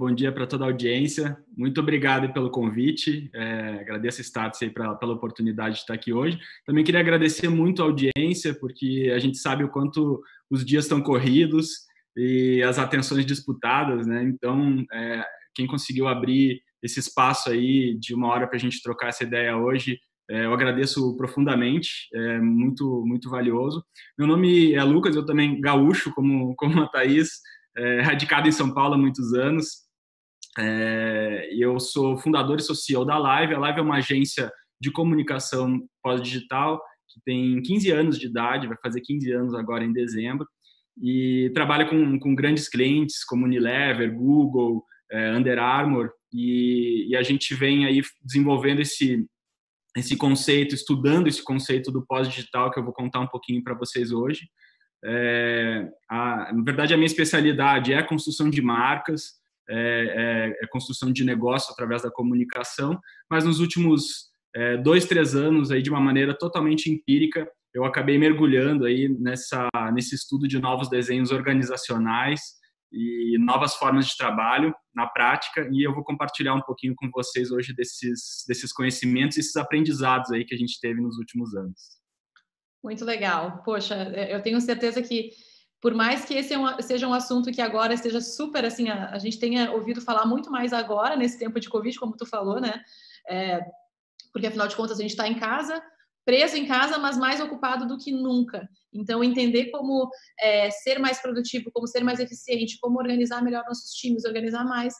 bom dia para toda a audiência. Muito obrigado pelo convite. Agradeço a Startse aí pela oportunidade de estar aqui hoje. Também queria agradecer muito a audiência, porque a gente sabe o quanto os dias estão corridos e as atenções disputadas, né? Então, quem conseguiu abrir esse espaço aí de uma hora para a gente trocar essa ideia hoje, eu agradeço profundamente, é muito, muito valioso. Meu nome é Lucas, eu também gaúcho, como a Thaís, radicado em São Paulo há muitos anos. E eu sou fundador e sou CEO da Live. A Live é uma agência de comunicação pós-digital que tem 15 anos de idade, vai fazer 15 anos agora em dezembro, e trabalha com grandes clientes como Unilever, Google, Under Armour, e a gente vem aí desenvolvendo esse conceito, estudando esse conceito do pós-digital, que eu vou contar um pouquinho para vocês hoje. Na verdade, a minha especialidade é a construção de marcas, construção de negócio através da comunicação, mas nos últimos 2-3 anos, aí, de uma maneira totalmente empírica, eu acabei mergulhando aí nesse estudo de novos desenhos organizacionais e novas formas de trabalho na prática, e eu vou compartilhar um pouquinho com vocês hoje desses conhecimentos, esses aprendizados aí que a gente teve nos últimos anos. Muito legal. Poxa, eu tenho certeza que, por mais que esse seja um assunto que agora esteja super, assim, a gente tenha ouvido falar muito mais agora, nesse tempo de Covid, como tu falou, né? Porque, afinal de contas, a gente está em casa, preso em casa, mas mais ocupado do que nunca. Então, entender como ser mais produtivo, como ser mais eficiente, como organizar melhor nossos times, organizar mais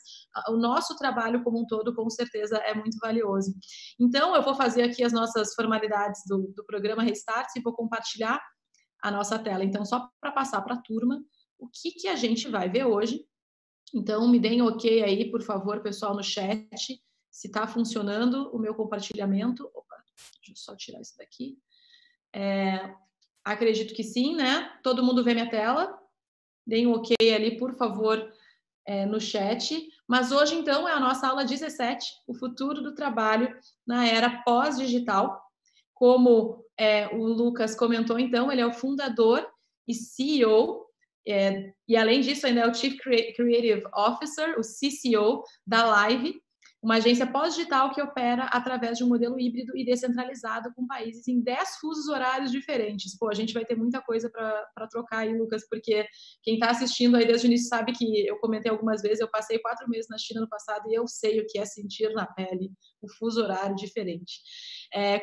o nosso trabalho como um todo, com certeza é muito valioso. Então, eu vou fazer aqui as nossas formalidades do programa Restart e vou compartilhar a nossa tela. Então, só para passar para a turma o que a gente vai ver hoje. Então, me deem ok aí, por favor, pessoal, no chat, se está funcionando o meu compartilhamento. Opa, deixa eu só tirar isso daqui. Acredito que sim, né? Todo mundo vê minha tela? Deem um ok ali, por favor, no chat. Mas hoje, então, é a nossa aula 17, o futuro do trabalho na era pós-digital. Como o Lucas comentou, então, ele é o fundador e CEO, e além disso, ainda é o Chief Creative Officer, o CCO da Live, uma agência pós-digital que opera através de um modelo híbrido e descentralizado com países em 10 fusos horários diferentes. Pô, a gente vai ter muita coisa para trocar aí, Lucas, porque quem está assistindo aí desde o início sabe que eu comentei algumas vezes, eu passei 4 meses na China no passado e eu sei o que é sentir na pele o fuso horário diferente.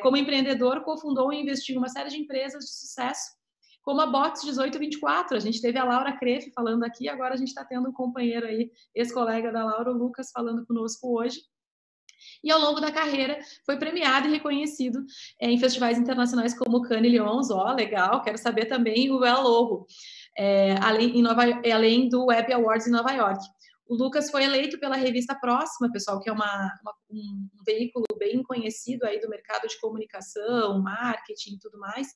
Como empreendedor, cofundou e investiu em uma série de empresas de sucesso, como a Box 1824. A gente teve a Laura Crefe falando aqui, agora a gente está tendo um companheiro aí, ex-colega da Laura, o Lucas, falando conosco hoje. E ao longo da carreira foi premiado e reconhecido em festivais internacionais como Cannes e Lions. Legal, quero saber também o El Logo, além do Web Awards em Nova York. O Lucas foi eleito pela revista Próxima, pessoal, que é um veículo bem conhecido aí do mercado de comunicação, marketing e tudo mais,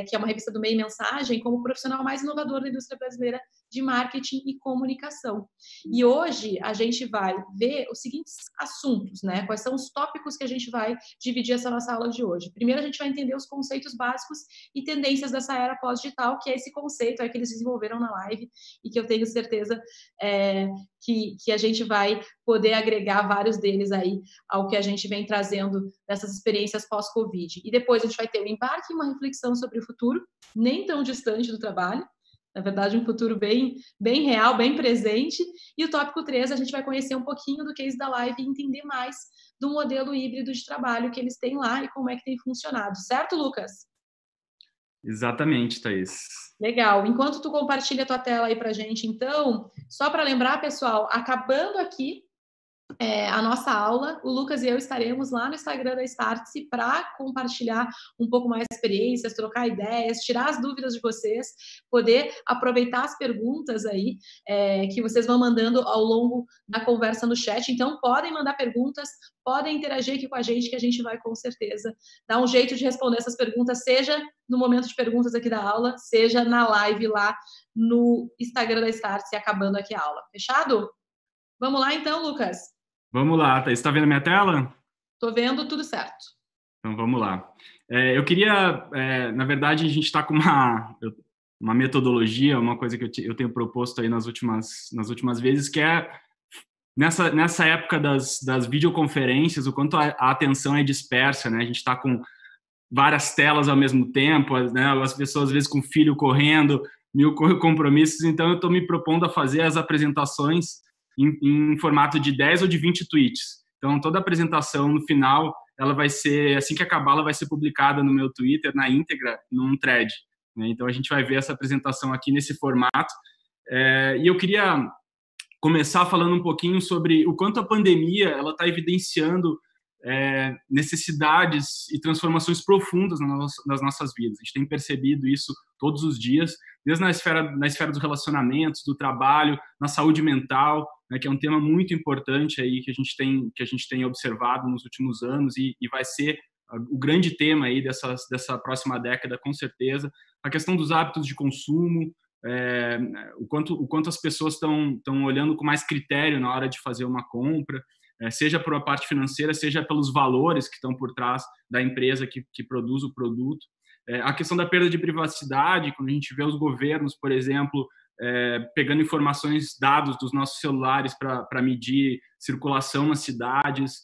que é uma revista do Meio Mensagem, como o profissional mais inovador da indústria brasileira de marketing e comunicação. E hoje a gente vai ver os seguintes assuntos, né? Quais são os tópicos que a gente vai dividir essa nossa aula de hoje. Primeiro, a gente vai entender os conceitos básicos e tendências dessa era pós-digital, que é esse conceito que eles desenvolveram na live e que eu tenho certeza que a gente vai poder agregar vários deles aí ao que a gente vem trazendo dessas experiências pós-Covid. E depois a gente vai ter um embarque e uma reflexão sobre o futuro, nem tão distante do trabalho, na verdade, um futuro bem, bem real, bem presente. E o tópico 3, a gente vai conhecer um pouquinho do case da Live e entender mais do modelo híbrido de trabalho que eles têm lá e como é que tem funcionado. Certo, Lucas? Exatamente, Thaís. Legal. Enquanto tu compartilha a tua tela aí pra gente, então, só para lembrar, pessoal, acabando aqui a nossa aula, o Lucas e eu estaremos lá no Instagram da Startse para compartilhar um pouco mais de experiências, trocar ideias, tirar as dúvidas de vocês, poder aproveitar as perguntas aí que vocês vão mandando ao longo da conversa no chat. Então, podem mandar perguntas, podem interagir aqui com a gente, que a gente vai, com certeza, dar um jeito de responder essas perguntas, seja no momento de perguntas aqui da aula, seja na live lá no Instagram da Startse, acabando aqui a aula. Fechado? Vamos lá, então, Lucas? Vamos lá, Thaís. Está vendo a minha tela? Tô vendo, tudo certo. Então, vamos lá. Eu queria, na verdade, a gente está com uma metodologia, uma coisa que eu tenho proposto aí nas últimas vezes, que é nessa época das videoconferências, o quanto a atenção é dispersa, né? A gente está com várias telas ao mesmo tempo, né? As pessoas, às vezes, com o filho correndo, mil compromissos. Então, eu estou me propondo a fazer as apresentações em formato de 10 ou de 20 tweets. Então, toda a apresentação, no final, ela vai ser, assim que acabar, ela vai ser publicada no meu Twitter, na íntegra, num thread, né? Então, a gente vai ver essa apresentação aqui nesse formato. E eu queria começar falando um pouquinho sobre o quanto a pandemia ela está evidenciando necessidades e transformações profundas nas nossas vidas. A gente tem percebido isso todos os dias, desde na esfera dos relacionamentos, do trabalho, na saúde mental, né, que é um tema muito importante aí que a gente tem observado nos últimos anos e vai ser o grande tema aí dessa próxima década, com certeza. A questão dos hábitos de consumo, o quanto as pessoas estão olhando com mais critério na hora de fazer uma compra, seja por a parte financeira, seja pelos valores que estão por trás da empresa que produz o produto. A questão da perda de privacidade, quando a gente vê os governos, por exemplo, pegando informações, dados dos nossos celulares para medir circulação nas cidades,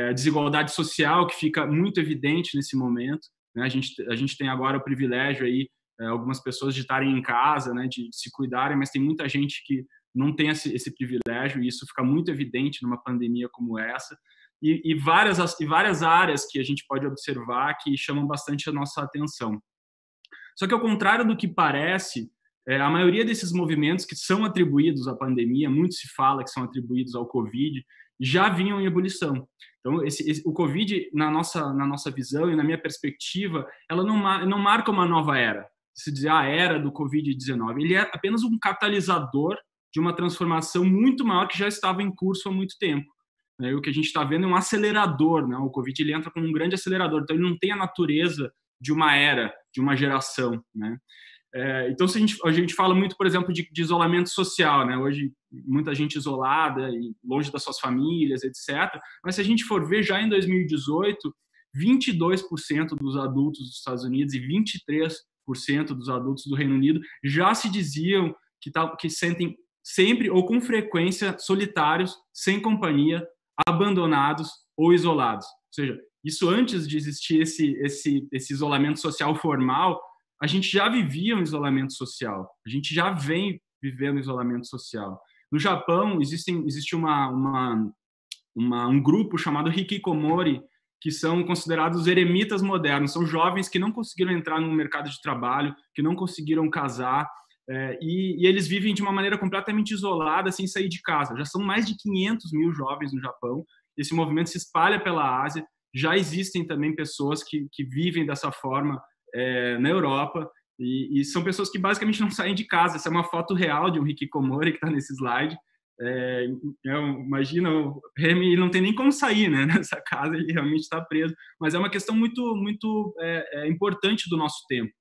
a desigualdade social que fica muito evidente nesse momento, né? A gente tem agora o privilégio aí, algumas pessoas de estarem em casa, né, de se cuidarem, mas tem muita gente que não tem esse privilégio, e isso fica muito evidente numa pandemia como essa, e várias áreas que a gente pode observar que chamam bastante a nossa atenção. Só que, ao contrário do que parece, a maioria desses movimentos que são atribuídos à pandemia, muito se fala que são atribuídos ao Covid, já vinham em ebulição. Então, o Covid, na nossa visão e na minha perspectiva, ela não marca uma nova era. Se dizer a era do Covid-19, ele é apenas um catalisador de uma transformação muito maior que já estava em curso há muito tempo. O que a gente está vendo é um acelerador, né? O Covid ele entra como um grande acelerador, então ele não tem a natureza de uma era, de uma geração, né? Então, se a gente fala muito, por exemplo, de isolamento social, né? Hoje, muita gente isolada e longe das suas famílias, etc. Mas se a gente for ver, já em 2018, 22% dos adultos dos Estados Unidos e 23% dos adultos do Reino Unido já se diziam que sentem sempre ou com frequência solitários, sem companhia, abandonados ou isolados. Ou seja, isso antes de existir esse isolamento social formal, a gente já vivia um isolamento social, a gente já vem vivendo isolamento social. No Japão, existe um grupo chamado Hikikomori, que são considerados eremitas modernos, são jovens que não conseguiram entrar no mercado de trabalho, que não conseguiram casar, e eles vivem de uma maneira completamente isolada, sem sair de casa. Já são mais de 500 mil jovens no Japão, esse movimento se espalha pela Ásia, já existem também pessoas que vivem dessa forma na Europa, e são pessoas que basicamente não saem de casa. Essa é uma foto real de um Hikikomori que está nesse slide. Imagina, o Remy não tem nem como sair, né, nessa casa, ele realmente está preso, mas é uma questão muito, muito importante do nosso tempo.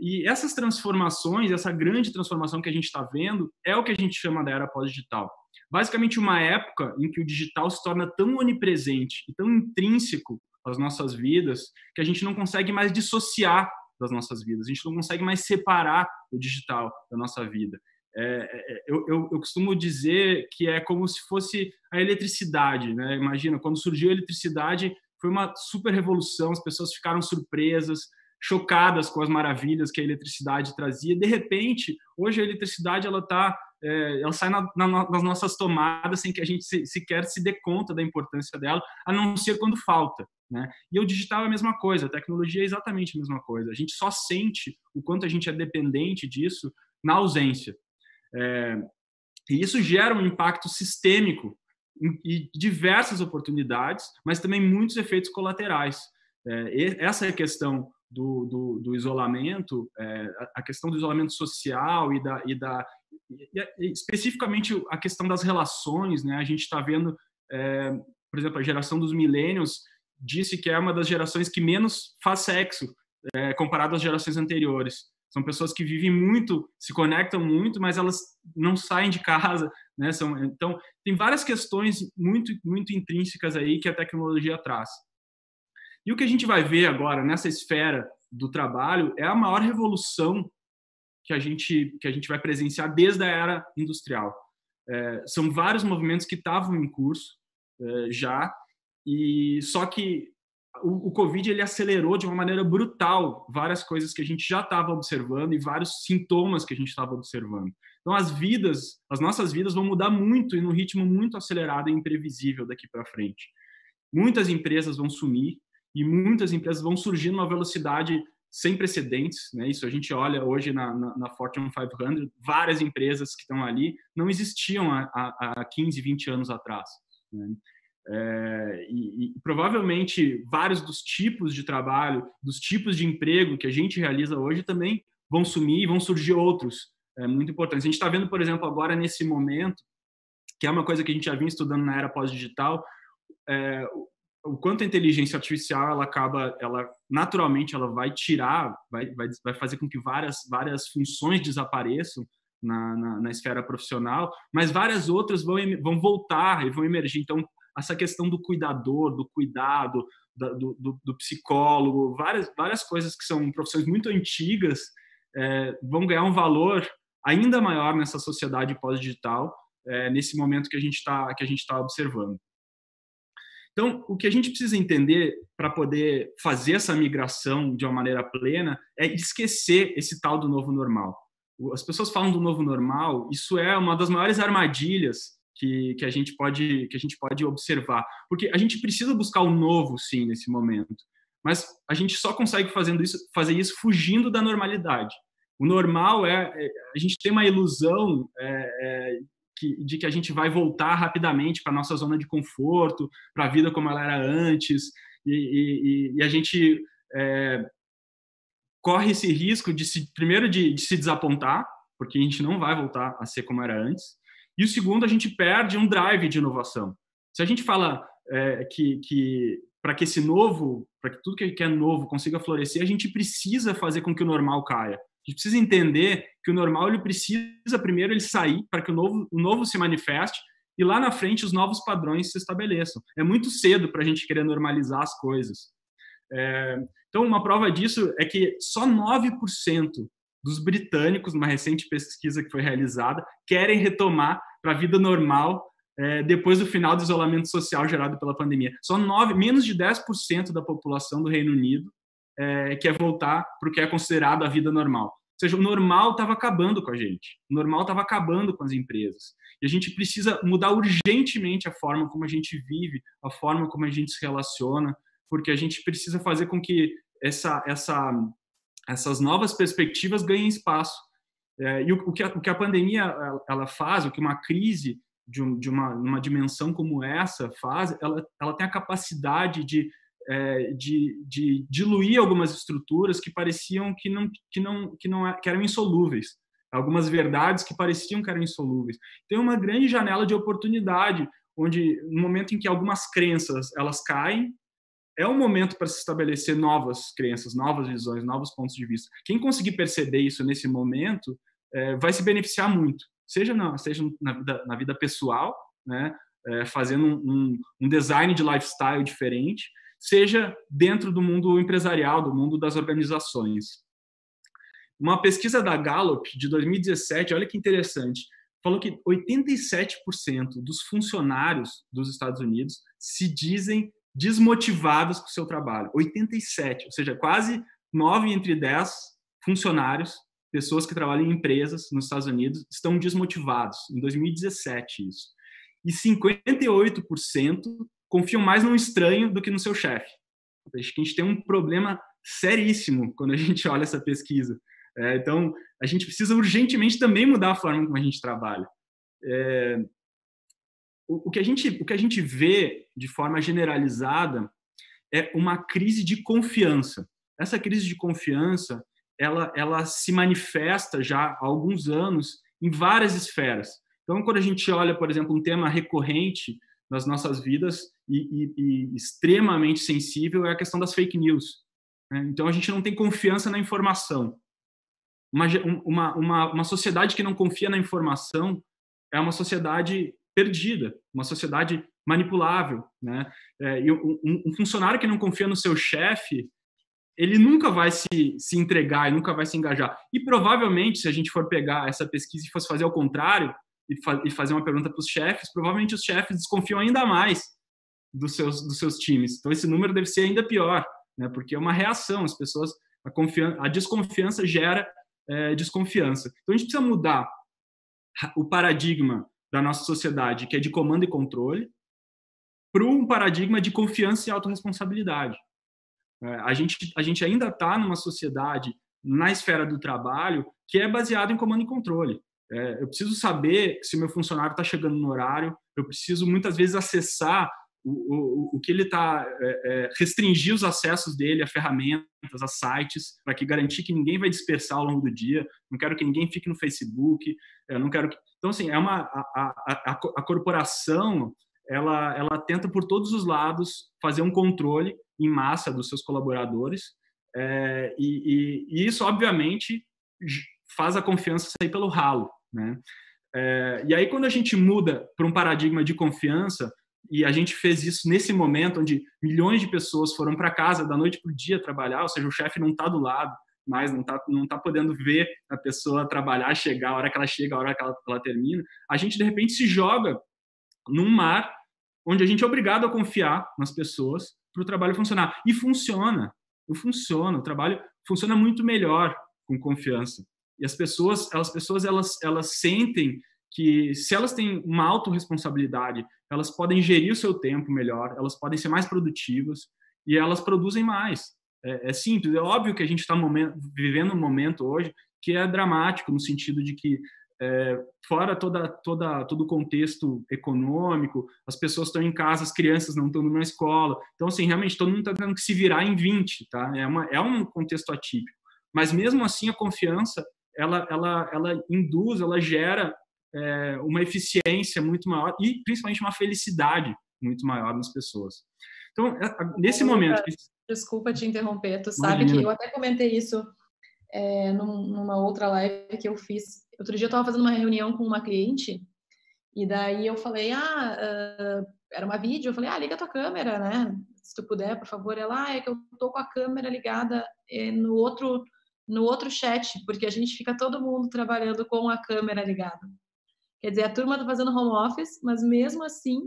E essas transformações, essa grande transformação que a gente está vendo, é o que a gente chama da era pós-digital. Basicamente, uma época em que o digital se torna tão onipresente e tão intrínseco às nossas vidas que a gente não consegue mais dissociar das nossas vidas, a gente não consegue mais separar o digital da nossa vida. Eu costumo dizer que é como se fosse a eletricidade, né? Imagina, quando surgiu a eletricidade, foi uma super revolução, as pessoas ficaram surpresas, chocadas com as maravilhas que a eletricidade trazia. De repente, hoje a eletricidade ela sai nas nossas tomadas sem que a gente sequer se dê conta da importância dela, a não ser quando falta, né? E o digital é a mesma coisa, a tecnologia é exatamente a mesma coisa. A gente só sente o quanto a gente é dependente disso na ausência. E isso gera um impacto sistêmico e diversas oportunidades, mas também muitos efeitos colaterais. Essa é a questão do isolamento, a questão do isolamento social e especificamente a questão das relações, né? A gente está vendo, por exemplo, a geração dos millennials disse que é uma das gerações que menos faz sexo, comparado às gerações anteriores. São pessoas que vivem muito, se conectam muito, mas elas não saem de casa, né? Então, tem várias questões muito, muito intrínsecas aí que a tecnologia traz. E o que a gente vai ver agora nessa esfera do trabalho é a maior revolução que a gente vai presenciar desde a era industrial. São vários movimentos que estavam em curso já, e só que o Covid ele acelerou de uma maneira brutal várias coisas que a gente já estava observando e vários sintomas que a gente estava observando. Então, as nossas vidas vão mudar muito e num ritmo muito acelerado e imprevisível daqui para frente. Muitas empresas vão sumir e muitas empresas vão surgir numa velocidade sem precedentes, né? Isso a gente olha hoje na Fortune 500, várias empresas que estão ali não existiam há 15, 20 anos atrás, né? E provavelmente vários dos tipos de trabalho, dos tipos de emprego que a gente realiza hoje também vão sumir e vão surgir outros muito importantes. A gente está vendo, por exemplo, agora nesse momento, que é uma coisa que a gente já vinha estudando na era pós-digital, o quanto a inteligência artificial ela naturalmente ela vai tirar, vai fazer com que várias funções desapareçam na esfera profissional, mas várias outras vão voltar e vão emergir. Então, essa questão do cuidador, do cuidado, do psicólogo, várias coisas que são profissões muito antigas vão ganhar um valor ainda maior nessa sociedade pós-digital, nesse momento que a gente está observando. Então, o que a gente precisa entender para poder fazer essa migração de uma maneira plena é esquecer esse tal do novo normal. As pessoas falam do novo normal, isso é uma das maiores armadilhas que a gente pode observar, porque a gente precisa buscar o novo, sim, nesse momento, mas a gente só consegue fazer isso fugindo da normalidade. O normal a gente tem uma ilusão de que a gente vai voltar rapidamente para a nossa zona de conforto, para a vida como ela era antes, e a gente corre esse risco primeiro de se desapontar, porque a gente não vai voltar a ser como era antes, e o segundo, a gente perde um drive de inovação. Se a gente fala que para que esse novo, para que tudo que é novo consiga florescer, a gente precisa fazer com que o normal caia. A gente precisa entender que o normal ele precisa primeiro ele sair para que o novo se manifeste e lá na frente os novos padrões se estabeleçam. É muito cedo para a gente querer normalizar as coisas. Então, uma prova disso é que só 9% dos britânicos, numa recente pesquisa que foi realizada, querem retomar para a vida normal depois do final do isolamento social gerado pela pandemia. Só menos de 10% da população do Reino Unido quer voltar para o que é considerado a vida normal. Ou seja, o normal estava acabando com a gente, o normal estava acabando com as empresas. E a gente precisa mudar urgentemente a forma como a gente vive, a forma como a gente se relaciona, porque a gente precisa fazer com que essas novas perspectivas ganhem espaço. E o que a pandemia ela faz, o que uma crise de uma dimensão como essa faz, ela tem a capacidade de diluir algumas estruturas que pareciam que eram insolúveis, algumas verdades que pareciam que eram insolúveis. Tem uma grande janela de oportunidade, onde no momento em que algumas crenças elas caem, é um momento para se estabelecer novas crenças, novas visões, novos pontos de vista. Quem conseguir perceber isso nesse momento vai se beneficiar muito, seja na vida pessoal, né, fazendo um design de lifestyle diferente, seja dentro do mundo empresarial, do mundo das organizações. Uma pesquisa da Gallup de 2017, olha que interessante, falou que 87% dos funcionários dos Estados Unidos se dizem desmotivados com o seu trabalho. 87%, ou seja, quase 9 entre 10 funcionários, pessoas que trabalham em empresas nos Estados Unidos, estão desmotivados. Em 2017, isso. E 58% confiam mais no estranho do que no seu chefe. Acho que a gente tem um problema seríssimo quando a gente olha essa pesquisa. Então, a gente precisa urgentemente também mudar a forma como a gente trabalha. O que a gente vê de forma generalizada é uma crise de confiança. Essa crise de confiança, ela se manifesta já há alguns anos em várias esferas. Então, quando a gente olha, por exemplo, um tema recorrente nas nossas vidas e extremamente sensível é a questão das fake news. Então, a gente não tem confiança na informação. Uma sociedade que não confia na informação é uma sociedade perdida, uma sociedade manipulável, né? E um funcionário que não confia no seu chefe, ele nunca vai se entregar, ele nunca vai se engajar. E provavelmente, se a gente for pegar essa pesquisa e fosse fazer ao contrário, e fazer uma pergunta para os chefes, provavelmente os chefes desconfiam ainda mais dos seus times. Então, esse número deve ser ainda pior, né? Porque é uma reação. As pessoas, a desconfiança gera desconfiança. Então, a gente precisa mudar o paradigma da nossa sociedade, que é de comando e controle, para um paradigma de confiança e autorresponsabilidade. A gente ainda está numa sociedade, na esfera do trabalho, que é baseado em comando e controle. Eu preciso saber se o meu funcionário está chegando no horário, eu preciso muitas vezes acessar o que ele está, restringir os acessos dele a ferramentas, a sites, para que garantir que ninguém vai dispersar ao longo do dia, não quero que ninguém fique no Facebook, não quero que... Então, assim, a corporação, ela tenta por todos os lados fazer um controle em massa dos seus colaboradores, e isso, obviamente, faz a confiança sair pelo ralo, né? E aí, quando a gente muda para um paradigma de confiança, e a gente fez isso nesse momento onde milhões de pessoas foram para casa da noite para o dia trabalhar, ou seja, o chefe não está do lado, mas não tá podendo ver a pessoa trabalhar, chegar, a hora que ela chega, a hora que ela termina, a gente, de repente, se joga num mar onde a gente é obrigado a confiar nas pessoas para o trabalho funcionar. E funciona. O trabalho funciona muito melhor com confiança. E as pessoas elas sentem que, se elas têm uma autorresponsabilidade, elas podem gerir o seu tempo melhor, elas podem ser mais produtivas e elas produzem mais. É simples. É óbvio que a gente está vivendo um momento hoje que é dramático, no sentido de que, fora todo o contexto econômico, as pessoas estão em casa, as crianças não estão na escola. Então, assim, realmente, todo mundo está tendo que se virar em 20, tá? É um contexto atípico. Mas, mesmo assim, a confiança, ela induz, ela gera uma eficiência muito maior e, principalmente, uma felicidade muito maior nas pessoas. Então, nesse momento... Desculpa te interromper, tu sabe que eu até comentei isso numa outra live que eu fiz. Outro dia eu estava fazendo uma reunião com uma cliente e daí eu falei, era uma vídeo, eu falei, liga a tua câmera, né? Se tu puder, por favor. Ela, é que eu tô com a câmera ligada no outro chat, porque a gente fica todo mundo trabalhando com a câmera ligada. Quer dizer, a turma tá fazendo home office, mas mesmo assim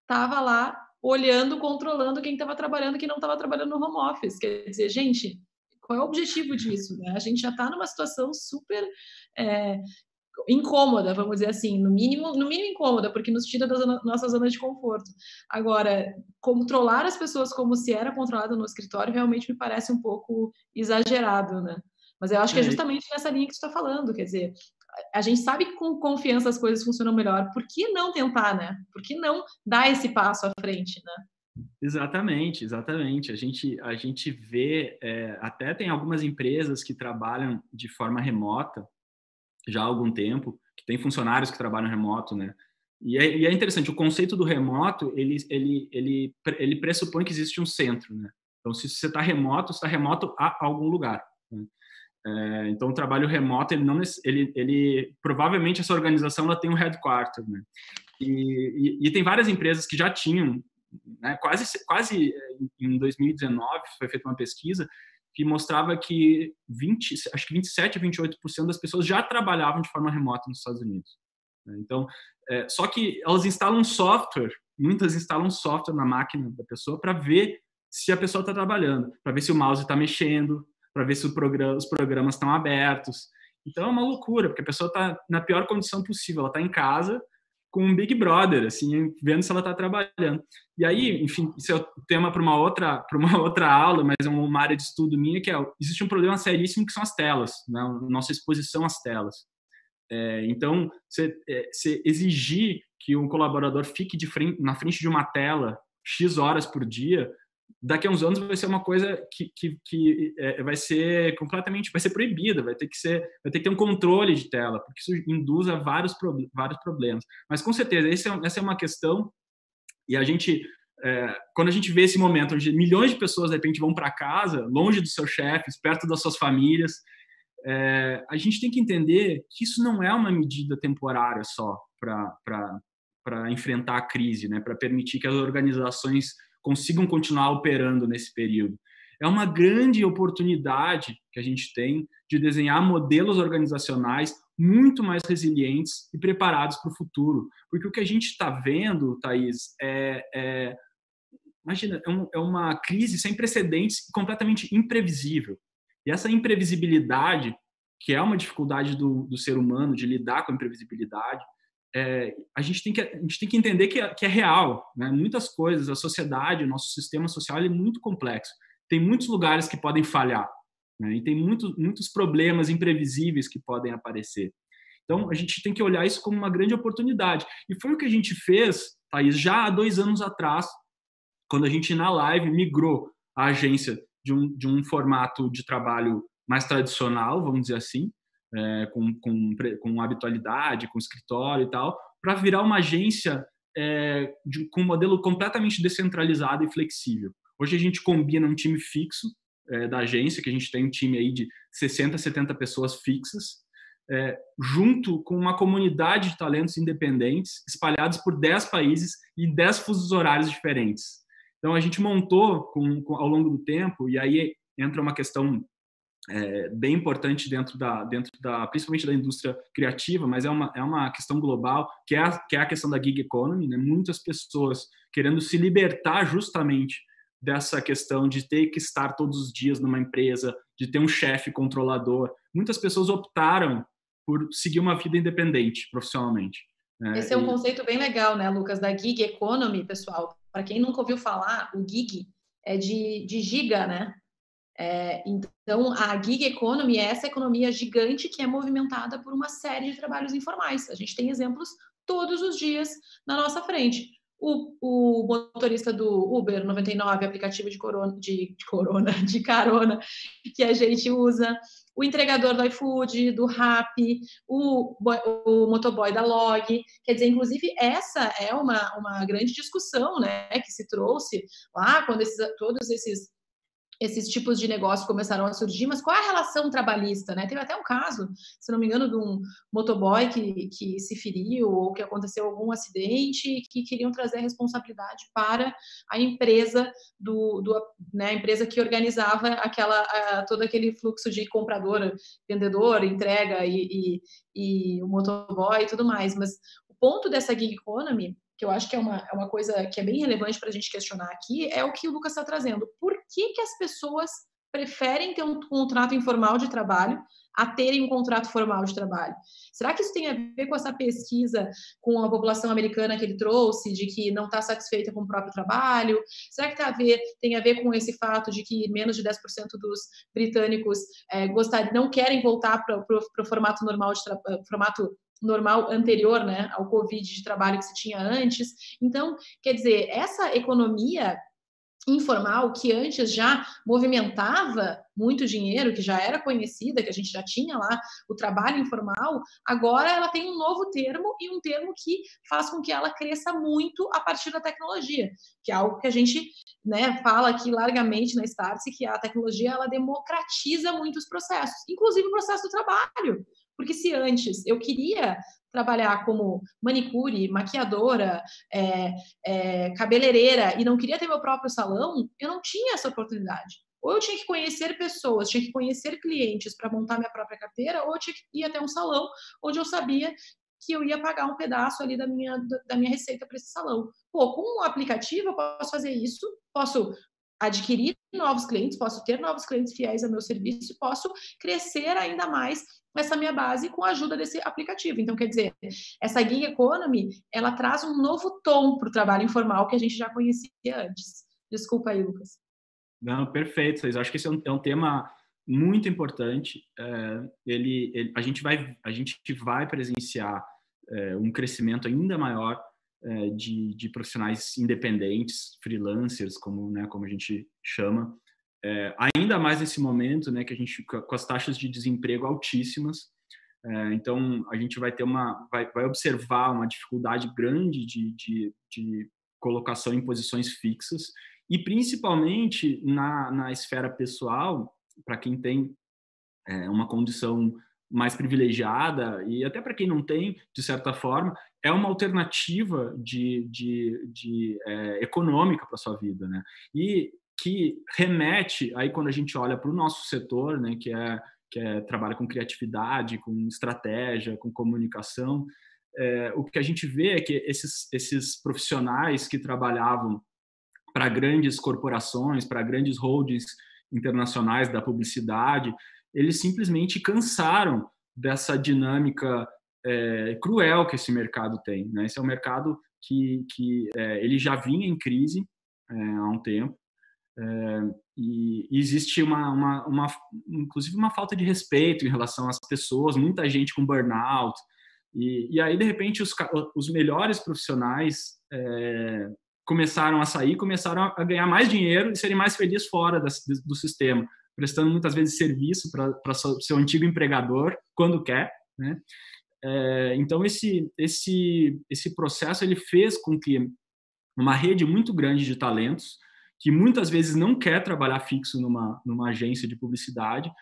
tava lá olhando, controlando quem estava trabalhando e quem não estava trabalhando no home office. Quer dizer, gente, qual é o objetivo disso, né? A gente já está numa situação super incômoda, vamos dizer assim, no mínimo incômoda, porque nos tira da nossa zona de conforto. Agora, controlar as pessoas como se era controlado no escritório realmente me parece um pouco exagerado, né? Mas eu acho que é justamente nessa linha que tu está falando, quer dizer, a gente sabe que com confiança as coisas funcionam melhor, por que não tentar, né? Por que não dar esse passo à frente, né? Exatamente. A gente vê, até tem algumas empresas que trabalham de forma remota já há algum tempo, que tem funcionários que trabalham remoto, né? E é interessante, o conceito do remoto, ele pressupõe que existe um centro, né? Então, se você está remoto a algum lugar, né? Então, o trabalho remoto, ele provavelmente essa organização ela tem um headquarter, né? E tem várias empresas que já tinham, né? Quase em 2019 foi feita uma pesquisa que mostrava que 27 a 28% das pessoas já trabalhavam de forma remota nos Estados Unidos. Então, só que elas instalam software, muitas instalam software na máquina da pessoa para ver se a pessoa está trabalhando, para ver se o mouse está mexendo, para ver se os programas estão abertos. Então, é uma loucura, porque a pessoa está na pior condição possível, ela está em casa com um Big Brother, assim, vendo se ela está trabalhando. E aí, enfim, isso é tema para uma outra aula, mas é uma área de estudo minha, que existe um problema seríssimo que são as telas, né? Nossa exposição às telas. Então, você exigir que um colaborador fique na frente de uma tela X horas por dia, daqui a uns anos vai ser uma coisa que vai ser completamente, vai ser proibida, vai ter que ter um controle de tela, porque isso induz a vários problemas. Mas, com certeza, essa é uma questão, e a gente, quando a gente vê esse momento onde milhões de pessoas, de repente, vão para casa, longe dos seus chefes, perto das suas famílias, a gente tem que entender que isso não é uma medida temporária só para enfrentar a crise, né? Para permitir que as organizações consigam continuar operando nesse período. É uma grande oportunidade que a gente tem de desenhar modelos organizacionais muito mais resilientes e preparados para o futuro. Porque o que a gente está vendo, Thaís, imagina, é uma crise sem precedentes e completamente imprevisível. E essa imprevisibilidade, que é uma dificuldade do ser humano de lidar com a imprevisibilidade, a gente tem que entender que é real, né? Muitas coisas, a sociedade, o nosso sistema social é muito complexo. Tem muitos lugares que podem falhar, né? E tem muitos problemas imprevisíveis que podem aparecer. Então, a gente tem que olhar isso como uma grande oportunidade. E foi o que a gente fez, Thaís, já há 2 anos atrás, quando a gente, na Live, migrou a agência de um formato de trabalho mais tradicional, vamos dizer assim, com habitualidade, com escritório e tal, para virar uma agência com um modelo completamente descentralizado e flexível. Hoje a gente combina um time fixo da agência, que a gente tem um time aí de 60, 70 pessoas fixas, junto com uma comunidade de talentos independentes espalhados por 10 países e 10 fusos horários diferentes. Então, a gente montou ao longo do tempo, e aí entra uma questão bem importante dentro da principalmente da indústria criativa, mas é uma questão global, que é a questão da gig economy, né? Muitas pessoas querendo se libertar justamente dessa questão de ter que estar todos os dias numa empresa, de ter um chefe controlador. Muitas pessoas optaram por seguir uma vida independente profissionalmente. Esse é um conceito bem legal, né, Lucas, da gig economy, pessoal. Para quem nunca ouviu falar, o gig é de giga, né? Então, a gig economy é essa economia gigante que é movimentada por uma série de trabalhos informais. A gente tem exemplos todos os dias na nossa frente. O motorista do Uber 99, aplicativo de carona, que a gente usa, o entregador do iFood, do Rappi, o motoboy da Log. Quer dizer, inclusive, essa é uma grande discussão, né, que se trouxe lá quando todos esses tipos de negócio começaram a surgir, mas qual é a relação trabalhista, né? Teve até um caso, se não me engano, de um motoboy que se feriu ou que aconteceu algum acidente e que queriam trazer a responsabilidade para a empresa né, a empresa que organizava todo aquele fluxo de comprador, vendedor, entrega e o motoboy e tudo mais. Mas o ponto dessa gig economy, que eu acho que é uma coisa que é bem relevante para a gente questionar aqui, é o que o Lucas está trazendo. Por que as pessoas preferem ter um contrato informal de trabalho a terem um contrato formal de trabalho? Será que isso tem a ver com essa pesquisa com a população americana que ele trouxe, de que não está satisfeita com o próprio trabalho? Será que tem a ver com esse fato de que menos de 10% dos britânicos não querem voltar para o formato normal formato normal anterior, né, ao Covid de trabalho que se tinha antes? Então, quer dizer, essa economia informal, que antes já movimentava muito dinheiro, que já era conhecida, que a gente já tinha lá o trabalho informal, agora ela tem um novo termo, e um termo que faz com que ela cresça muito a partir da tecnologia, que é algo que a gente, né, fala aqui largamente na Startse, que a tecnologia ela democratiza muitos processos, inclusive o processo do trabalho. Porque se antes eu queria trabalhar como manicure, maquiadora, cabeleireira e não queria ter meu próprio salão, eu não tinha essa oportunidade. Ou eu tinha que conhecer pessoas, tinha que conhecer clientes para montar minha própria carteira, ou eu tinha que ir até um salão onde eu sabia que eu ia pagar um pedaço ali da minha receita para esse salão. Pô, com um aplicativo eu posso fazer isso, posso adquirir novos clientes, posso ter novos clientes fiéis ao meu serviço, posso crescer ainda mais essa minha base com a ajuda desse aplicativo. Então, quer dizer, essa gig economy, ela traz um novo tom para o trabalho informal que a gente já conhecia antes. Desculpa aí, Lucas. Não, perfeito. Eu acho que esse é um tema muito importante. A gente vai presenciar um crescimento ainda maior de profissionais independentes, freelancers, como a gente chama, ainda mais nesse momento, né, que a gente com as taxas de desemprego altíssimas. Então a gente vai ter vai observar uma dificuldade grande de colocação em posições fixas, e principalmente na esfera pessoal, para quem tem uma condição mais privilegiada, e até para quem não tem, de certa forma, é uma alternativa econômica para a sua vida, né? E que remete, aí quando a gente olha para o nosso setor, né, que é trabalha com criatividade, com estratégia, com comunicação. O que a gente vê é que esses profissionais que trabalhavam para grandes corporações, para grandes holdings internacionais da publicidade, eles simplesmente cansaram dessa dinâmica cruel que esse mercado tem, né? Esse é um mercado que ele já vinha em crise há um tempo, e existe inclusive uma falta de respeito em relação às pessoas, muita gente com burnout, e aí, de repente, os melhores profissionais começaram a sair, começaram a ganhar mais dinheiro e serem mais felizes fora do sistema, prestando muitas vezes serviço para seu antigo empregador, quando quer, né? Então, esse processo ele fez com que uma rede muito grande de talentos, que muitas vezes não quer trabalhar fixo numa agência de publicidade,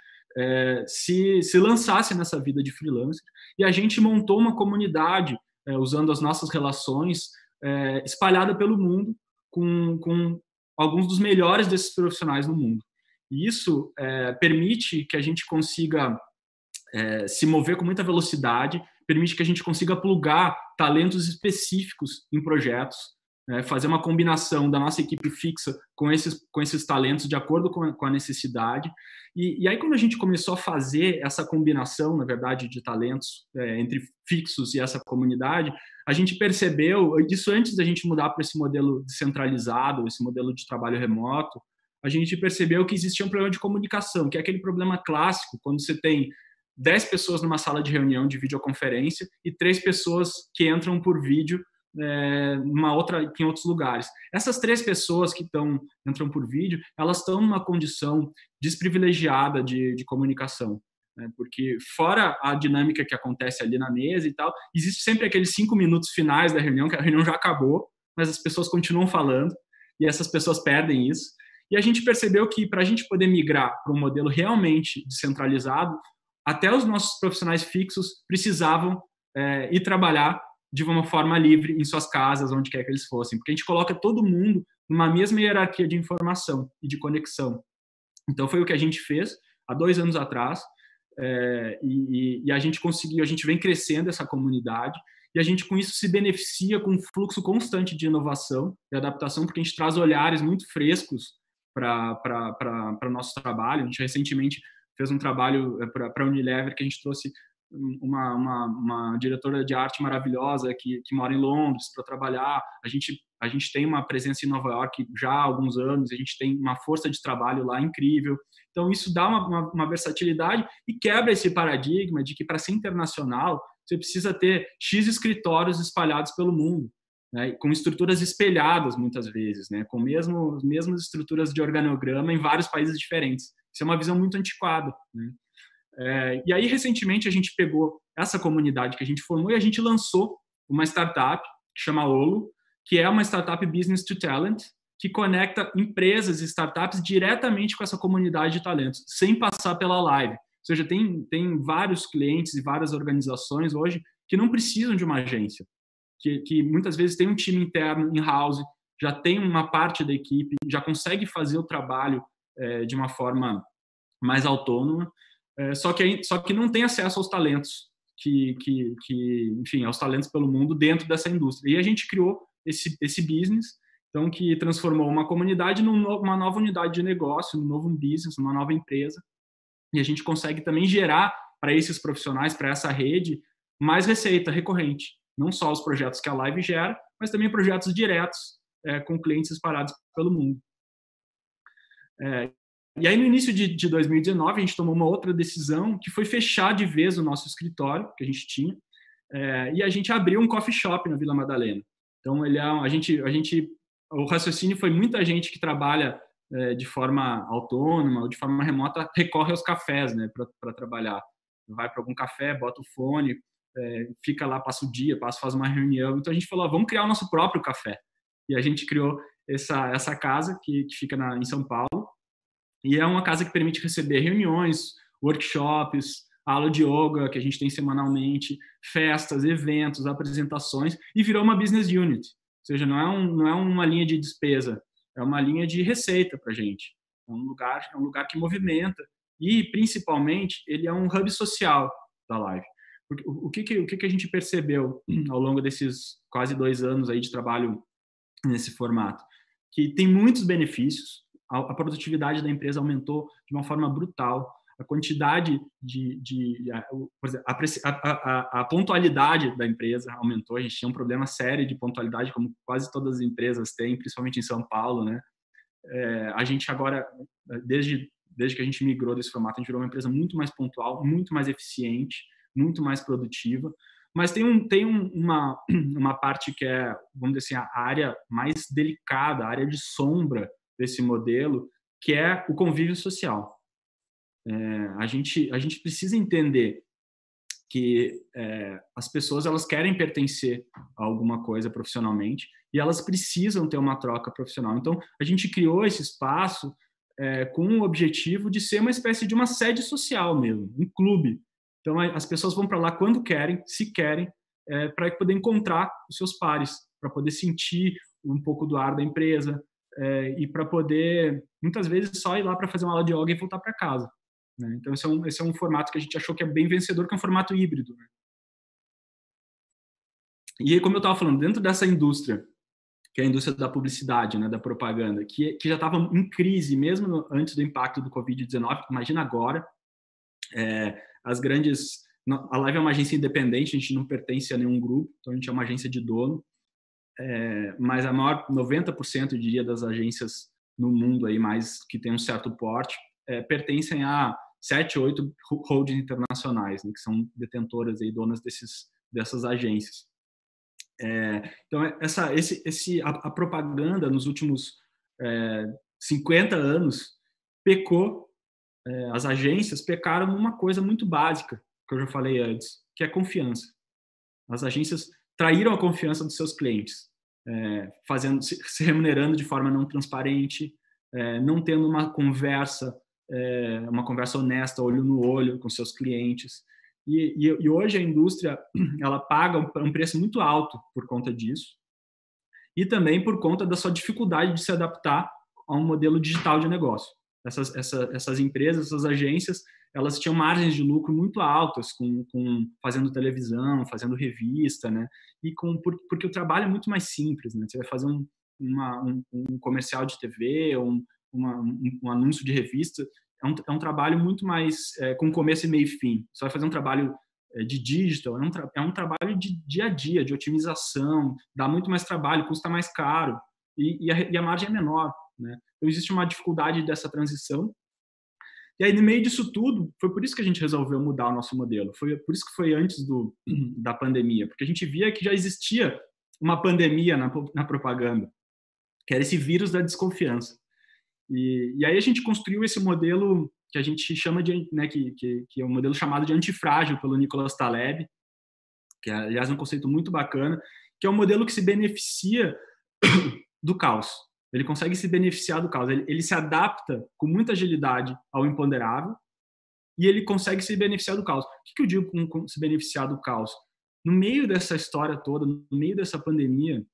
se lançasse nessa vida de freelancer. E a gente montou uma comunidade, usando as nossas relações, espalhada pelo mundo, com alguns dos melhores desses profissionais no mundo. E isso permite que a gente consiga se mover com muita velocidade, permite que a gente consiga plugar talentos específicos em projetos, fazer uma combinação da nossa equipe fixa com esses talentos de acordo com a necessidade. E aí, quando a gente começou a fazer essa combinação, na verdade, de talentos entre fixos e essa comunidade, a gente percebeu, isso antes da gente mudar para esse modelo descentralizado, esse modelo de trabalho remoto, a gente percebeu que existia um problema de comunicação, que é aquele problema clássico, quando você tem 10 pessoas numa sala de reunião de videoconferência e 3 pessoas que entram por vídeo em outros lugares. Essas 3 pessoas que entram por vídeo, elas estão numa condição desprivilegiada de comunicação, né? Porque fora a dinâmica que acontece ali na mesa e tal, existe sempre aqueles 5 minutos finais da reunião, que a reunião já acabou, mas as pessoas continuam falando e essas pessoas perdem isso. E a gente percebeu que para a gente poder migrar para um modelo realmente descentralizado, até os nossos profissionais fixos precisavam ir trabalhar de uma forma livre em suas casas, onde quer que eles fossem, porque a gente coloca todo mundo numa mesma hierarquia de informação e de conexão. Então, foi o que a gente fez há 2 anos atrás, e a gente conseguiu, a gente vem crescendo essa comunidade, e a gente, com isso, se beneficia com um fluxo constante de inovação e adaptação, porque a gente traz olhares muito frescos para o nosso trabalho. A gente recentemente fez um trabalho para a Unilever, que a gente trouxe uma diretora de arte maravilhosa que mora em Londres para trabalhar. A gente tem uma presença em Nova York já há alguns anos, a gente tem uma força de trabalho lá incrível. Então, isso dá uma versatilidade e quebra esse paradigma de que, para ser internacional, você precisa ter X escritórios espalhados pelo mundo, né, com estruturas espelhadas, muitas vezes, né, com as mesmas estruturas de organograma em vários países diferentes. Isso é uma visão muito antiquada, né? E aí, recentemente, a gente pegou essa comunidade que a gente formou e a gente lançou uma startup que chama Olo, que é uma startup Business to Talent, que conecta empresas e startups diretamente com essa comunidade de talentos, sem passar pela live. Ou seja, tem vários clientes e várias organizações hoje que não precisam de uma agência, que muitas vezes tem um time interno in-house, já tem uma parte da equipe, já consegue fazer o trabalho de uma forma mais autônoma, só que não tem acesso aos talentos, enfim, aos talentos pelo mundo dentro dessa indústria. E a gente criou esse business, então, que transformou uma comunidade numa nova unidade de negócio, num novo business, numa nova empresa. E a gente consegue também gerar para esses profissionais, para essa rede, mais receita recorrente. Não só os projetos que a Live gera, mas também projetos diretos com clientes espalhados pelo mundo. E aí, no início de 2019, a gente tomou uma outra decisão, que foi fechar de vez o nosso escritório, que a gente tinha, e a gente abriu um coffee shop na Vila Madalena. Então, o raciocínio foi muita gente que trabalha de forma autônoma ou de forma remota, recorre aos cafés, né, para trabalhar. Vai para algum café, bota o fone, fica lá, passa o dia, faz uma reunião. Então, a gente falou, vamos criar o nosso próprio café. E a gente criou essa casa que fica em São Paulo. E é uma casa que permite receber reuniões, workshops, aula de yoga que a gente tem semanalmente, festas, eventos, apresentações, e virou uma business unit. Ou seja, não é uma linha de despesa, é uma linha de receita para a gente. É um lugar que movimenta e, principalmente, ele é um hub social da Live. Porque, o que a gente percebeu ao longo desses quase 2 anos aí de trabalho nesse formato? Que tem muitos benefícios, a produtividade da empresa aumentou de uma forma brutal, a quantidade por exemplo, a pontualidade da empresa aumentou. A gente tinha um problema sério de pontualidade, como quase todas as empresas têm, principalmente em São Paulo, né? A gente agora, desde que a gente migrou desse formato, a gente virou uma empresa muito mais pontual, muito mais eficiente, muito mais produtiva. Mas tem uma parte que é, vamos dizer assim, a área mais delicada, a área de sombra desse modelo, que é o convívio social. A gente precisa entender que as pessoas, elas querem pertencer a alguma coisa profissionalmente e elas precisam ter uma troca profissional. Então, a gente criou esse espaço com o objetivo de ser uma espécie de uma sede social mesmo, um clube. Então, as pessoas vão para lá quando querem, se querem, para poder encontrar os seus pares, para poder sentir um pouco do ar da empresa e para poder, muitas vezes, só ir lá para fazer uma aula de yoga e voltar para casa. Né? Então, esse é um formato que a gente achou que é bem vencedor, que é um formato híbrido. Né? E aí, como eu estava falando, dentro dessa indústria, que é a indústria da publicidade, né, da propaganda, que já estava em crise mesmo antes do impacto do Covid-19, imagina agora, as grandes... A Live é uma agência independente, a gente não pertence a nenhum grupo, então a gente é uma agência de dono, mas a maior, 90%, eu diria, das agências no mundo aí, mais que tem um certo porte, pertencem a 7, 8 holdings internacionais, né, que são detentoras e donas dessas agências. Então, a propaganda nos últimos 50 anos pecou, as agências pecaram numa coisa muito básica, que eu já falei antes, que é confiança. As agências traíram a confiança dos seus clientes, se remunerando de forma não transparente, não tendo uma conversa honesta, olho no olho com seus clientes. E hoje a indústria, ela paga um preço muito alto por conta disso e também por conta da sua dificuldade de se adaptar a um modelo digital de negócio. Essas empresas, essas agências, elas tinham margens de lucro muito altas fazendo televisão, fazendo revista, né? Porque o trabalho é muito mais simples, né? Você vai fazer um comercial de TV, um anúncio de revista, é um trabalho muito mais com começo e meio e fim. Você vai fazer um trabalho de digital, é um trabalho de dia a dia, de otimização, dá muito mais trabalho, custa mais caro e a margem é menor, né? Então, existe uma dificuldade dessa transição. E aí, no meio disso tudo, foi por isso que a gente resolveu mudar o nosso modelo. Foi por isso que foi antes da pandemia, porque a gente via que já existia uma pandemia na propaganda, que era esse vírus da desconfiança. E aí a gente construiu esse modelo que a gente chama de, né, que é um modelo chamado de antifrágil pelo Nicolas Taleb, que é, aliás, um conceito muito bacana, que é um modelo que se beneficia do caos. Ele consegue se beneficiar do caos. Ele se adapta com muita agilidade ao imponderável e ele consegue se beneficiar do caos. O que eu digo com se beneficiar do caos? No meio dessa história toda, no meio dessa pandemia,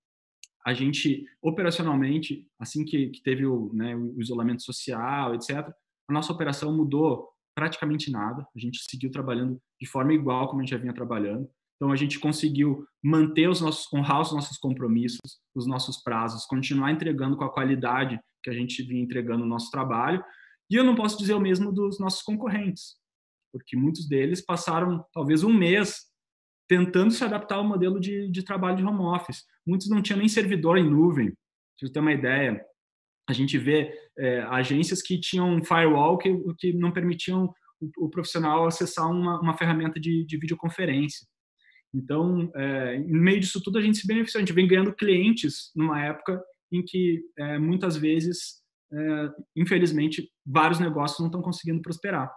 a gente, operacionalmente, assim que teve o isolamento social, etc., a nossa operação mudou praticamente nada. A gente seguiu trabalhando de forma igual como a gente já vinha trabalhando. Então, a gente conseguiu honrar os nossos compromissos, os nossos prazos, continuar entregando com a qualidade que a gente vinha entregando no nosso trabalho. E eu não posso dizer o mesmo dos nossos concorrentes, porque muitos deles passaram, talvez, um mês tentando se adaptar ao modelo de trabalho de home office. Muitos não tinham nem servidor em nuvem. Para você ter uma ideia, a gente vê agências que tinham um firewall que não permitiam o profissional acessar uma ferramenta de videoconferência. Então, no meio disso tudo, a gente se beneficiou. A gente vem ganhando clientes numa época em que, muitas vezes, infelizmente, vários negócios não estão conseguindo prosperar.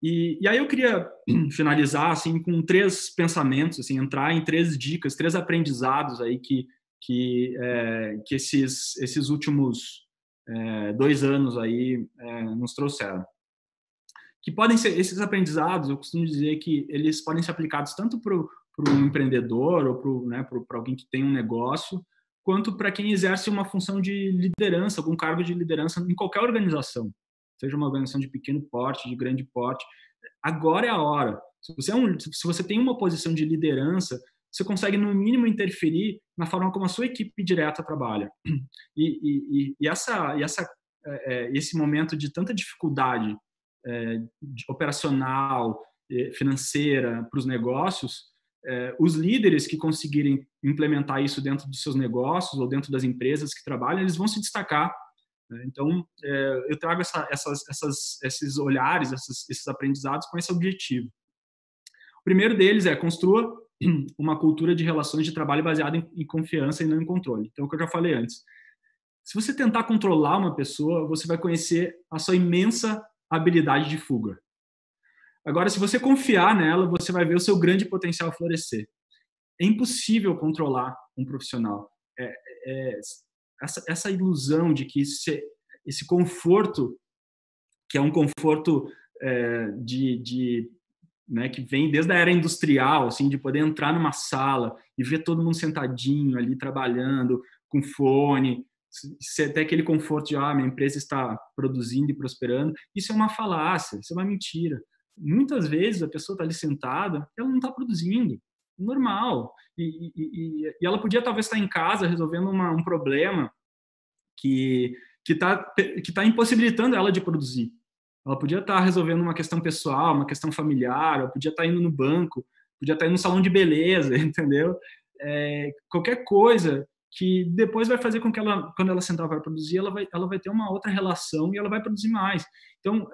E aí eu queria finalizar assim, com 3 pensamentos, assim, entrar em 3 dicas, 3 aprendizados aí que esses últimos 2 anos aí nos trouxeram. Que podem ser esses aprendizados, eu costumo dizer que eles podem ser aplicados tanto para o empreendedor ou para alguém que tem um negócio, quanto para quem exerce uma função de liderança, algum cargo de liderança em qualquer organização. seja uma organização de pequeno porte, de grande porte, agora é a hora. Se você tem uma posição de liderança, você consegue, no mínimo, interferir na forma como a sua equipe direta trabalha. Esse momento de tanta dificuldade operacional, financeira para os negócios, os líderes que conseguirem implementar isso dentro dos seus negócios ou dentro das empresas que trabalham, eles vão se destacar. Então, eu trago esses olhares, esses aprendizados com esse objetivo. O primeiro deles é construa uma cultura de relações de trabalho baseada em confiança e não em controle. Então, o que eu já falei antes. Se você tentar controlar uma pessoa, você vai conhecer a sua imensa habilidade de fuga. Agora, se você confiar nela, você vai ver o seu grande potencial florescer. É impossível controlar um profissional. Essa ilusão de que esse conforto, que é um conforto né, que vem desde a era industrial, assim, de poder entrar numa sala e ver todo mundo sentadinho ali, trabalhando, com fone, até aquele conforto de, minha empresa está produzindo e prosperando, isso é uma falácia, isso é uma mentira. Muitas vezes a pessoa está ali sentada, ela não está produzindo, normal, e ela podia talvez estar em casa resolvendo um problema que está impossibilitando ela de produzir. Ela podia estar resolvendo uma questão pessoal, uma questão familiar, ela podia estar indo no banco, podia estar indo no salão de beleza, entendeu? Qualquer coisa que depois vai fazer com que ela, quando ela sentar para produzir, ela vai ter uma outra relação e ela vai produzir mais. Então,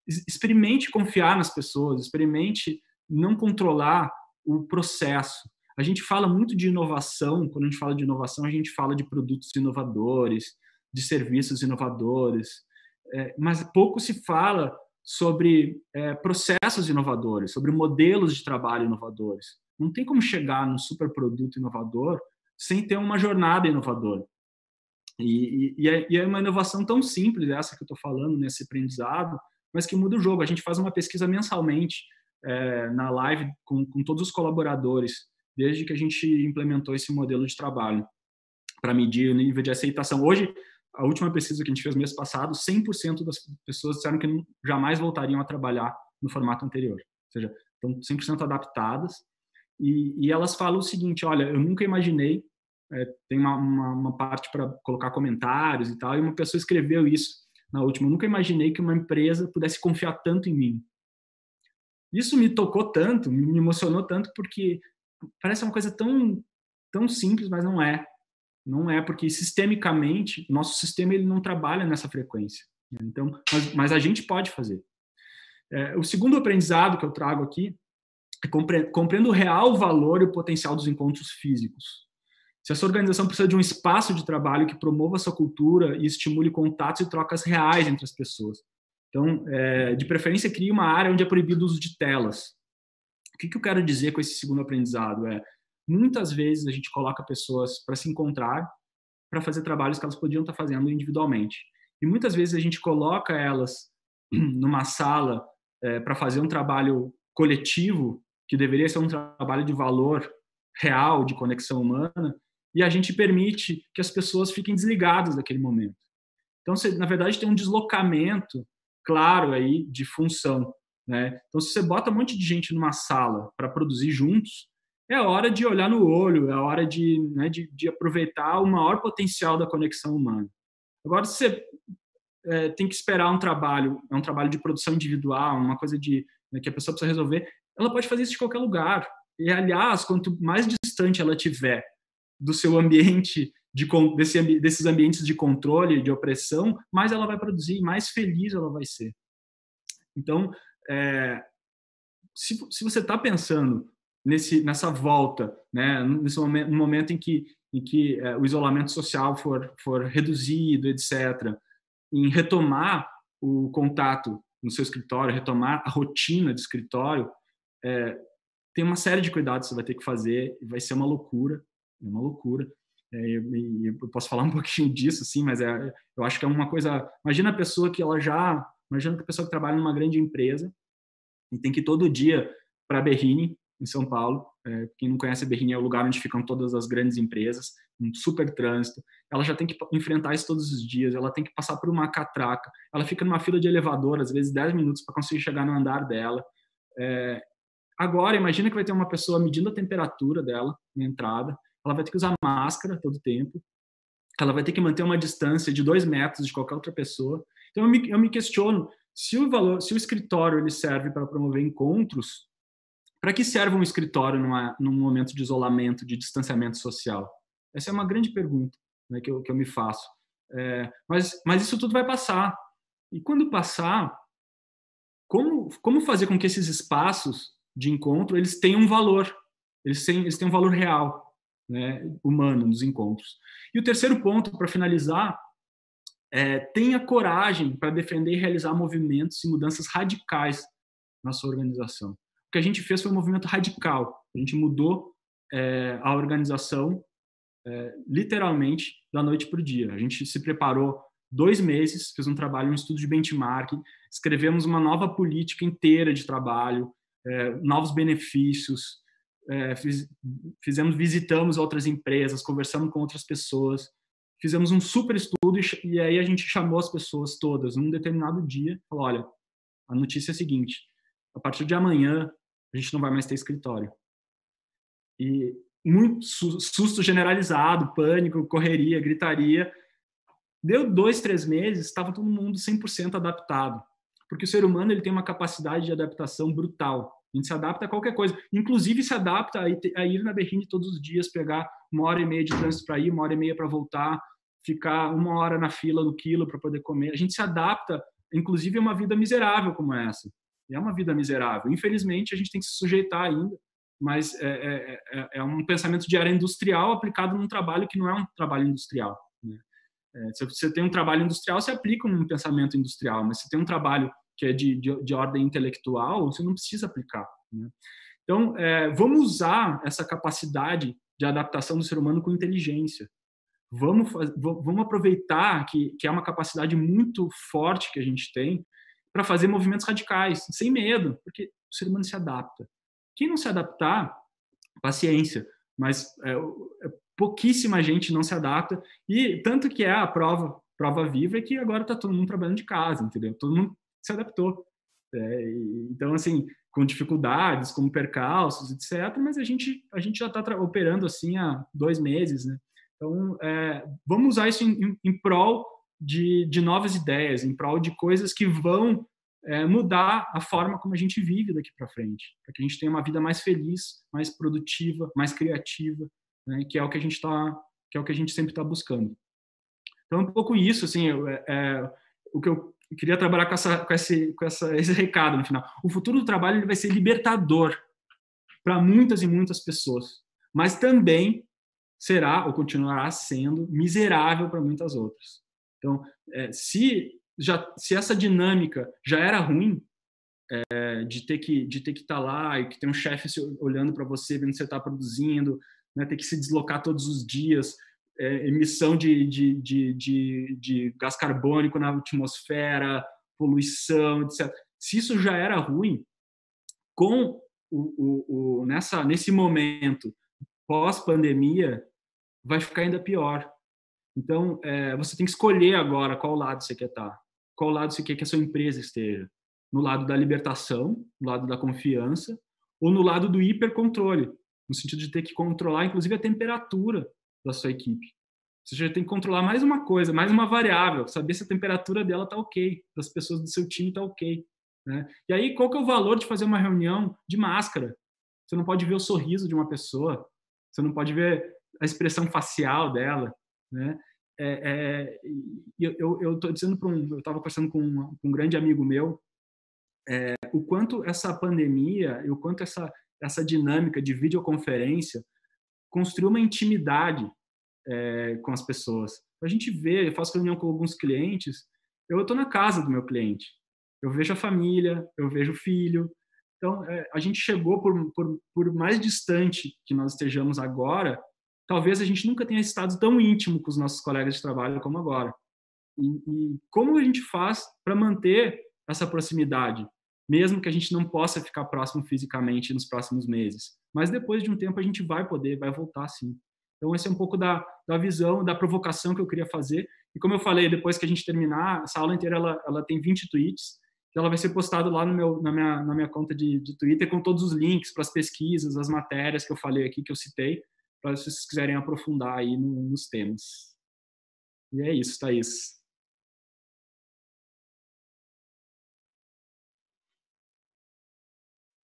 experimente confiar nas pessoas, experimente não controlar o processo. A gente fala muito de inovação, quando a gente fala de inovação, a gente fala de produtos inovadores, de serviços inovadores, mas pouco se fala sobre processos inovadores, sobre modelos de trabalho inovadores. Não tem como chegar num superproduto inovador sem ter uma jornada inovadora. E é uma inovação tão simples, essa que eu estou falando, nesse aprendizado, mas que muda o jogo. A gente faz uma pesquisa mensalmente na live com todos os colaboradores, desde que a gente implementou esse modelo de trabalho, para medir o nível de aceitação. Hoje, a última pesquisa que a gente fez mês passado, 100% das pessoas disseram que jamais voltariam a trabalhar no formato anterior. Ou seja, estão 100% adaptadas. E elas falam o seguinte, olha, eu nunca imaginei, tem uma parte para colocar comentários e tal, e uma pessoa escreveu isso na última, eu nunca imaginei que uma empresa pudesse confiar tanto em mim. Isso me tocou tanto, me emocionou tanto, porque parece uma coisa tão, tão simples, mas não é. Não é, porque sistemicamente, o nosso sistema ele não trabalha nessa frequência. Então, mas a gente pode fazer. O segundo aprendizado que eu trago aqui é compreendo o real valor e o potencial dos encontros físicos. Se essa organização precisa de um espaço de trabalho que promova a sua cultura e estimule contatos e trocas reais entre as pessoas. Então, de preferência, crie uma área onde é proibido o uso de telas. O que eu quero dizer com esse segundo aprendizado? Muitas vezes a gente coloca pessoas para se encontrar, para fazer trabalhos que elas podiam estar fazendo individualmente. E muitas vezes a gente coloca elas numa sala para fazer um trabalho coletivo, que deveria ser um trabalho de valor real, de conexão humana, e a gente permite que as pessoas fiquem desligadas daquele momento. Então, na verdade, tem um deslocamento claro aí de função, né? Então, se você bota um monte de gente numa sala para produzir juntos, é hora de olhar no olho, é hora de aproveitar o maior potencial da conexão humana. Agora, se você tem que esperar um trabalho de produção individual, uma coisa que a pessoa precisa resolver, ela pode fazer isso de qualquer lugar. E, aliás, quanto mais distante ela tiver do seu ambiente, desses ambientes de controle, de opressão, mais ela vai produzir, mais feliz ela vai ser. Então, se você está pensando nessa volta, né, no momento em que o isolamento social for reduzido, etc., em retomar o contato no seu escritório, retomar a rotina de escritório, tem uma série de cuidados que você vai ter que fazer, e vai ser uma loucura, eu posso falar um pouquinho disso, sim, mas eu acho que é uma coisa... Imagina a pessoa que trabalha numa grande empresa e tem que ir todo dia para Berrini, em São Paulo. Quem não conhece a Berrini, é o lugar onde ficam todas as grandes empresas, um super trânsito. Ela já tem que enfrentar isso todos os dias, ela tem que passar por uma catraca, ela fica numa fila de elevador, às vezes 10 minutos para conseguir chegar no andar dela. Agora, imagina que vai ter uma pessoa medindo a temperatura dela na entrada, ela vai ter que usar máscara todo o tempo, ela vai ter que manter uma distância de 2 metros de qualquer outra pessoa. Então, eu me questiono, se o escritório ele serve para promover encontros, para que serve um escritório num momento de isolamento, de distanciamento social? Essa é uma grande pergunta, né, que eu me faço. Mas isso tudo vai passar. E quando passar, como fazer com que esses espaços de encontro eles tenham um valor? Eles têm um valor real, né, humano nos encontros. E o terceiro ponto, para finalizar, tenha coragem para defender e realizar movimentos e mudanças radicais na sua organização. O que a gente fez foi um movimento radical. A gente mudou a organização literalmente da noite para o dia. A gente se preparou 2 meses, fez um trabalho, um estudo de benchmarking, escrevemos uma nova política inteira de trabalho, novos benefícios, visitamos outras empresas, conversamos com outras pessoas, fizemos um super estudo e aí a gente chamou as pessoas todas num determinado dia, falou, olha, a notícia é a seguinte, a partir de amanhã a gente não vai mais ter escritório. E muito susto generalizado, pânico, correria, gritaria. Deu 2, 3 meses, estava todo mundo 100% adaptado. Porque o ser humano ele tem uma capacidade de adaptação brutal. A gente se adapta a qualquer coisa. Inclusive se adapta a ir na Berrini todos os dias, pegar 1h30 de trânsito para ir, 1h30 para voltar, ficar 1 hora na fila do quilo para poder comer. A gente se adapta, inclusive, a uma vida miserável como essa. E é uma vida miserável. Infelizmente, a gente tem que se sujeitar ainda, mas é um pensamento de área industrial aplicado num trabalho que não é um trabalho industrial, né? Se você tem um trabalho industrial, você aplica um pensamento industrial, mas se tem um trabalho que é de ordem intelectual, você não precisa aplicar, né? Então, vamos usar essa capacidade de adaptação do ser humano com inteligência. Vamos aproveitar que é uma capacidade muito forte que a gente tem para fazer movimentos radicais, sem medo, porque o ser humano se adapta. Quem não se adaptar, paciência, mas pouquíssima gente não se adapta, e tanto que é a prova viva é que agora está todo mundo trabalhando de casa, entendeu? Todo mundo se adaptou. Então, assim, com dificuldades, com percalços, etc., mas a gente já está operando assim há 2 meses, né? Então, vamos usar isso em prol de novas ideias, em prol de coisas que vão mudar a forma como a gente vive daqui para frente, para que a gente tenha uma vida mais feliz, mais produtiva, mais criativa, né, que é o que a gente sempre está buscando. Então, um pouco isso, assim, o que eu queria trabalhar com esse recado no final. O futuro do trabalho ele vai ser libertador para muitas e muitas pessoas, mas também será ou continuará sendo miserável para muitas outras. Então, se essa dinâmica já era ruim, de ter que estar lá e que tem um chefe olhando para você, vendo que você está produzindo, né, ter que se deslocar todos os dias, emissão de gás carbônico na atmosfera, poluição, etc. Se isso já era ruim, com nesse momento pós-pandemia, vai ficar ainda pior. Então, você tem que escolher agora qual lado você quer estar, qual lado você quer que a sua empresa esteja. No lado da libertação, no lado da confiança, ou no lado do hipercontrole, no sentido de ter que controlar, inclusive, a temperatura da sua equipe. Você já tem que controlar mais uma coisa, mais uma variável, saber se a temperatura dela está ok, das pessoas do seu time está ok, né? E aí, qual que é o valor de fazer uma reunião de máscara? Você não pode ver o sorriso de uma pessoa, você não pode ver a expressão facial dela, né? Eu estou dizendo eu estava conversando com um grande amigo meu, o quanto essa pandemia e o quanto essa dinâmica de videoconferência construiu uma intimidade com as pessoas. A gente vê, eu faço reunião com alguns clientes, eu estou na casa do meu cliente, eu vejo a família, eu vejo o filho. Então, a gente chegou, por mais distante que nós estejamos agora, talvez a gente nunca tenha estado tão íntimo com os nossos colegas de trabalho como agora. E como a gente faz para manter essa proximidade? mesmo que a gente não possa ficar próximo fisicamente nos próximos meses. Mas depois de um tempo a gente vai voltar sim. Então esse é um pouco da visão, da provocação que eu queria fazer. E como eu falei, depois que a gente terminar, essa aula inteira ela tem 20 tweets, que ela vai ser postada lá na minha conta de Twitter com todos os links para as pesquisas, as matérias que eu falei aqui, que eu citei, para se vocês quiserem aprofundar aí nos temas. E é isso, Thaís.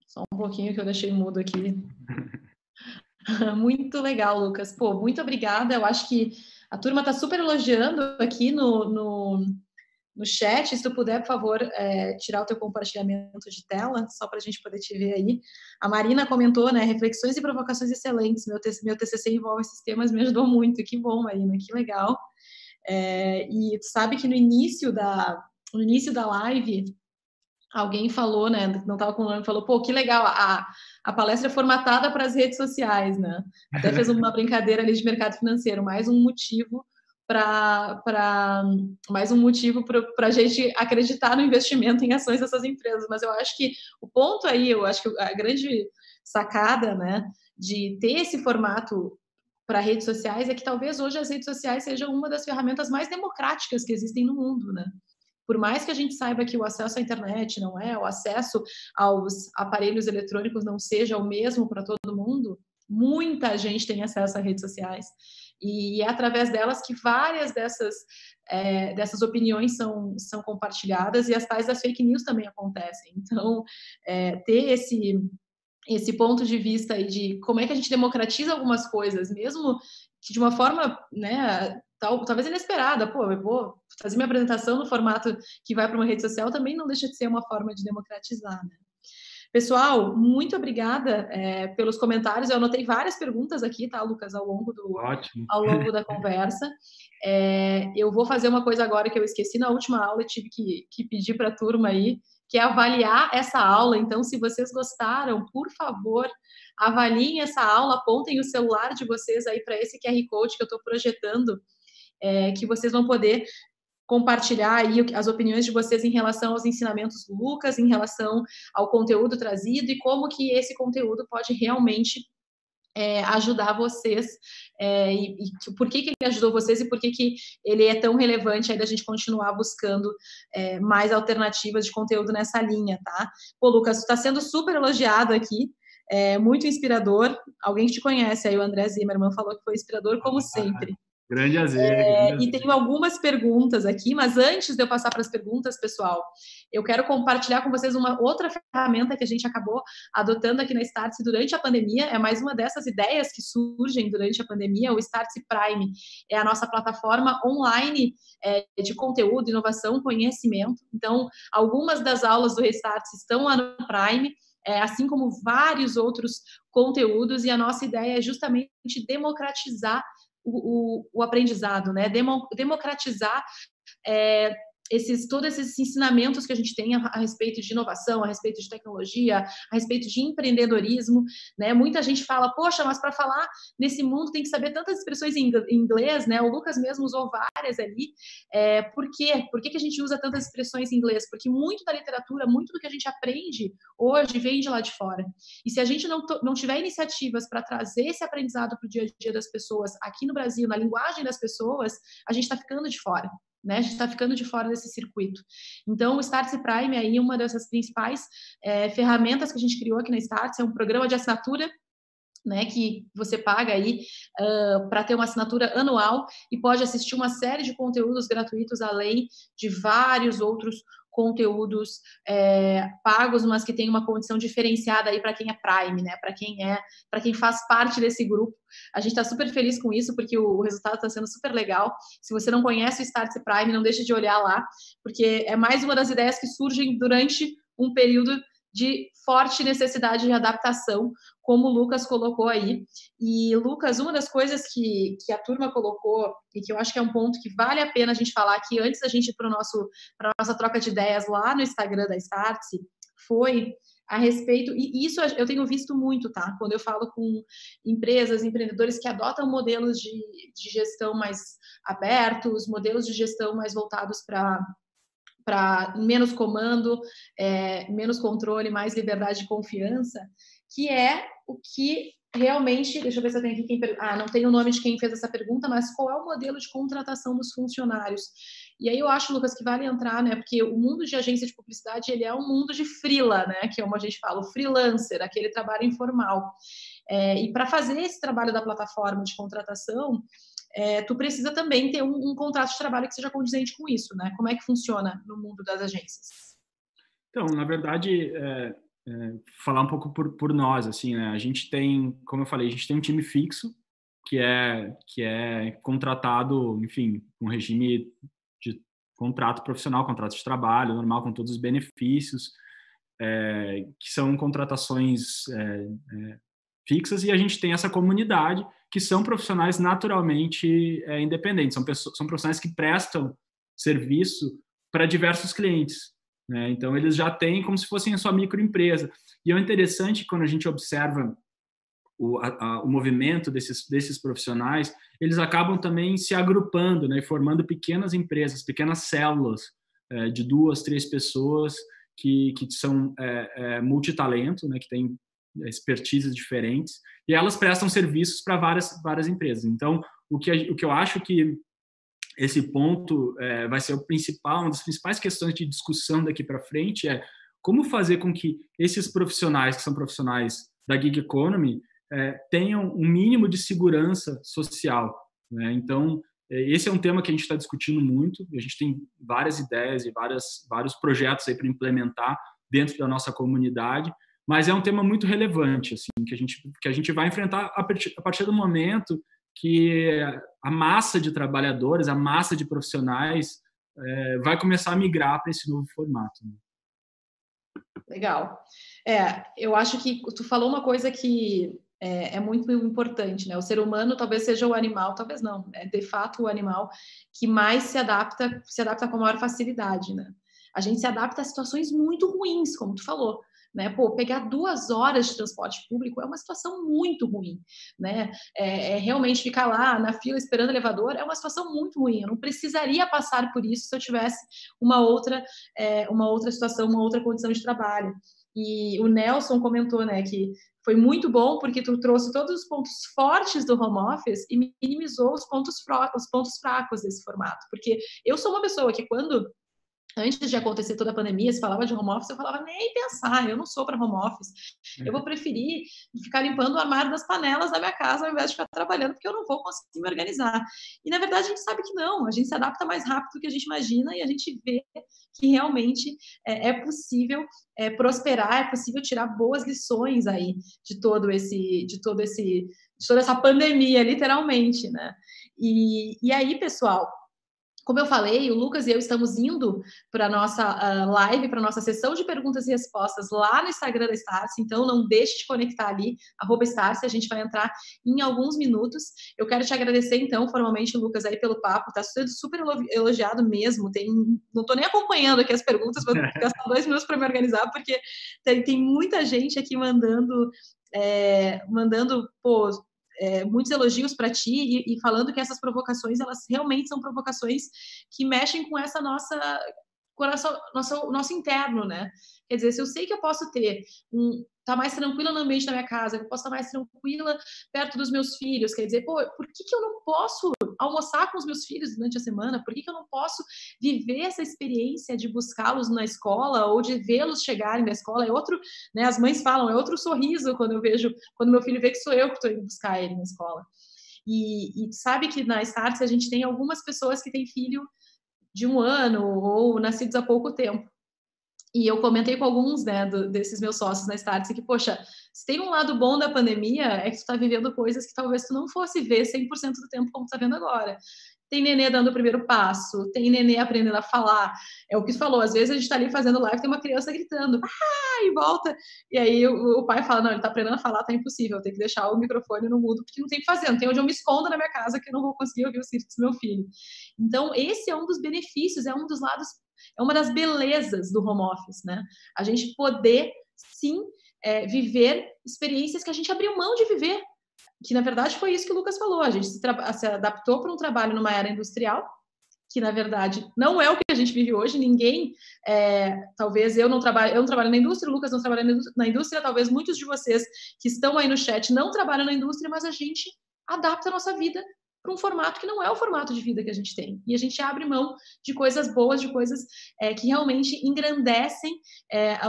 Só um pouquinho que eu deixei mudo aqui. Muito legal, Lucas. Pô, muito obrigada. Eu acho que a turma está super elogiando aqui no chat. Se tu puder, por favor, tirar o teu compartilhamento de tela, só para a gente poder te ver aí. A Marina comentou, né? Reflexões e provocações excelentes. Meu TCC envolve esses temas, me ajudou muito. Que bom, Marina, que legal. E tu sabe que no início da live, alguém falou, né? Não estava com o nome, falou, pô, que legal, a palestra é formatada para as redes sociais, né? Até fez uma brincadeira ali de mercado financeiro, mais um motivo para a gente acreditar no investimento em ações dessas empresas. Mas eu acho que o ponto aí, eu acho que a grande sacada, né, de ter esse formato para redes sociais é que talvez hoje as redes sociais sejam uma das ferramentas mais democráticas que existem no mundo, né? Por mais que a gente saiba que o acesso à internet não é, o acesso aos aparelhos eletrônicos não seja o mesmo para todo mundo, muita gente tem acesso a redes sociais. E é através delas que várias dessas opiniões são compartilhadas e as tais das fake news também acontecem. Então, ter esse ponto de vista aí de como é que a gente democratiza algumas coisas, mesmo que de uma forma, né, talvez inesperada. Pô, eu vou fazer minha apresentação no formato que vai para uma rede social, também não deixa de ser uma forma de democratizar, né? Pessoal, muito obrigada pelos comentários. Eu anotei várias perguntas aqui, tá, Lucas, Ótimo. ao longo da conversa. Eu vou fazer uma coisa agora que eu esqueci na última aula e tive que pedir para a turma aí, que é avaliar essa aula. Então, se vocês gostaram, por favor, avaliem essa aula, apontem o celular de vocês aí para esse QR Code que eu estou projetando, que vocês vão poder compartilhar aí as opiniões de vocês em relação aos ensinamentos do Lucas, em relação ao conteúdo trazido e como que esse conteúdo pode realmente ajudar vocês e por que ele ajudou vocês e por que ele é tão relevante aí da gente continuar buscando mais alternativas de conteúdo nessa linha, tá? Pô, Lucas, tu está sendo super elogiado aqui, muito inspirador. Alguém que te conhece aí, o André Zimmermann, falou que foi inspirador como sempre. Grande AZ. E tenho algumas perguntas aqui, mas antes de eu passar para as perguntas, pessoal, eu quero compartilhar com vocês uma outra ferramenta que a gente acabou adotando aqui na Startse durante a pandemia. É mais uma dessas ideias que surgem durante a pandemia. O Startse Prime é a nossa plataforma online de conteúdo, inovação, conhecimento. Então, algumas das aulas do Restartse estão lá no Prime, assim como vários outros conteúdos, e a nossa ideia é justamente democratizar o aprendizado, né? Democratizar todos esses ensinamentos que a gente tem a respeito de inovação, a respeito de tecnologia, a respeito de empreendedorismo, né? Muita gente fala, poxa, mas para falar nesse mundo tem que saber tantas expressões em inglês, né? O Lucas mesmo usou várias ali. Por quê? Por que a gente usa tantas expressões em inglês? Porque muito da literatura, muito do que a gente aprende hoje vem de lá de fora. E se a gente não tiver iniciativas para trazer esse aprendizado para o dia a dia das pessoas aqui no Brasil, na linguagem das pessoas, a gente está ficando de fora. Né? A gente está ficando de fora desse circuito. Então, o Startse Prime é uma dessas principais ferramentas que a gente criou aqui na Startse, é um programa de assinatura, né, que você paga aí para ter uma assinatura anual e pode assistir uma série de conteúdos gratuitos, além de vários outros conteúdos pagos, mas que tem uma condição diferenciada aí para quem é Prime, né? Para quem faz parte desse grupo. A gente está super feliz com isso, porque o resultado está sendo super legal. Se você não conhece o Startse Prime, não deixe de olhar lá, porque é mais uma das ideias que surgem durante um período de forte necessidade de adaptação, como o Lucas colocou aí. E, Lucas, uma das coisas que a turma colocou, e que eu acho que é um ponto que vale a pena a gente falar aqui, antes da gente ir para a nossa troca de ideias lá no Instagram da Startse, foi a respeito, e isso eu tenho visto muito, tá? Quando eu falo com empresas, empreendedores que adotam modelos de gestão mais abertos, modelos de gestão mais voltados para para menos comando, menos controle, mais liberdade e confiança, que é o que realmente, deixa eu ver se eu tenho aqui não tem o nome de quem fez essa pergunta, mas qual é o modelo de contratação dos funcionários? E aí eu acho, Lucas, que vale entrar, né, porque o mundo de agência de publicidade, ele é um mundo de freela, né, que é como a gente fala, o freelancer, aquele trabalho informal. E para fazer esse trabalho da plataforma de contratação, tu precisa também ter um contrato de trabalho que seja condizente com isso, né? Como é que funciona no mundo das agências? Então, na verdade, falar um pouco por nós, assim, né? A gente tem, como eu falei, a gente tem um time fixo que é contratado, enfim, com regime de contrato profissional, contrato de trabalho normal, com todos os benefícios, que são contratações fixas, e a gente tem essa comunidade que são profissionais naturalmente independentes, são profissionais que prestam serviço para diversos clientes, né? Então, eles já têm como se fossem a sua microempresa. E é interessante quando a gente observa o movimento desses profissionais, eles acabam também se agrupando, né, e formando pequenas empresas, pequenas células de 2, 3 pessoas que são multitalento, né, que têm expertises diferentes, e elas prestam serviços para várias empresas. Então, o que eu acho que esse ponto vai ser uma das principais questões de discussão daqui para frente é como fazer com que esses profissionais, que são profissionais da gig economy, tenham um mínimo de segurança social, né? Então, esse é um tema que a gente está discutindo muito, a gente tem várias ideias e vários projetos aí para implementar dentro da nossa comunidade, mas é um tema muito relevante, assim, que a gente vai enfrentar a partir do momento que a massa de trabalhadores, a massa de profissionais vai começar a migrar para esse novo formato, né? Legal. Eu acho que tu falou uma coisa que é muito importante, né? O ser humano talvez seja o animal, talvez não, é de fato o animal que mais se adapta com maior facilidade, né? A gente se adapta a situações muito ruins, como tu falou, né? Pô, pegar 2 horas de transporte público é uma situação muito ruim, né? Realmente ficar lá na fila esperando o elevador é uma situação muito ruim. Eu não precisaria passar por isso se eu tivesse uma outra situação, uma outra condição de trabalho. E o Nelson comentou, né, que foi muito bom porque tu trouxe todos os pontos fortes do home office e minimizou os pontos fracos desse formato. Porque eu sou uma pessoa que antes de acontecer toda a pandemia, se falava de home office, eu falava nem pensar, eu não sou para home office. Eu vou preferir ficar limpando o armário das panelas da minha casa ao invés de ficar trabalhando, porque eu não vou conseguir me organizar. E, na verdade, a gente sabe que não, a gente se adapta mais rápido do que a gente imagina e a gente vê que realmente é possível prosperar, é possível tirar boas lições aí de toda essa pandemia, literalmente, né? E aí, pessoal, como eu falei, o Lucas e eu estamos indo para a nossa live, para a nossa sessão de perguntas e respostas lá no Instagram da Starce, então não deixe de conectar ali, @Starce, a gente vai entrar em alguns minutos. Eu quero te agradecer, então, formalmente, Lucas, aí pelo papo, tá sendo super elogiado mesmo, não estou nem acompanhando aqui as perguntas, vou gastar 2 minutos para me organizar, porque tem muita gente aqui mandando muitos elogios para ti e falando que essas provocações, elas realmente são provocações que mexem com essa nosso interno, né? Quer dizer, se eu sei que eu posso estar mais tranquila no ambiente da minha casa, que eu posso estar mais tranquila perto dos meus filhos, quer dizer, por que eu não posso almoçar com os meus filhos durante a semana? Por que eu não posso viver essa experiência de buscá-los na escola ou de vê-los chegarem da escola? Né? As mães falam, é outro sorriso quando meu filho vê que sou eu que estou indo buscar ele na escola. E sabe que na Startse a gente tem algumas pessoas que têm filho de 1 ano ou nascidos há pouco tempo. E eu comentei com alguns, né, desses meus sócios na Startse que, poxa, se tem um lado bom da pandemia é que tu tá vivendo coisas que talvez tu não fosse ver 100% do tempo como tu tá vendo agora. Tem nenê dando o primeiro passo, tem nenê aprendendo a falar. É o que tu falou, às vezes a gente tá ali fazendo live, tem uma criança gritando, e volta. E aí o pai fala, não, ele tá aprendendo a falar, tá impossível, tem que deixar o microfone no mudo, porque não tem o que fazer, não tem onde eu me esconda na minha casa que eu não vou conseguir ouvir os gritos do meu filho. Então, esse é um dos benefícios, é um dos lados, é uma das belezas do home office, né? A gente poder, sim, viver experiências que a gente abriu mão de viver, que na verdade foi isso que o Lucas falou, a gente se adaptou para um trabalho numa era industrial que na verdade não é o que a gente vive hoje. Ninguém, talvez eu não trabalho na indústria, o Lucas não trabalha na indústria, talvez muitos de vocês que estão aí no chat não trabalham na indústria, mas a gente adapta a nossa vida para um formato que não é o formato de vida que a gente tem. E a gente abre mão de coisas boas, de coisas que realmente engrandecem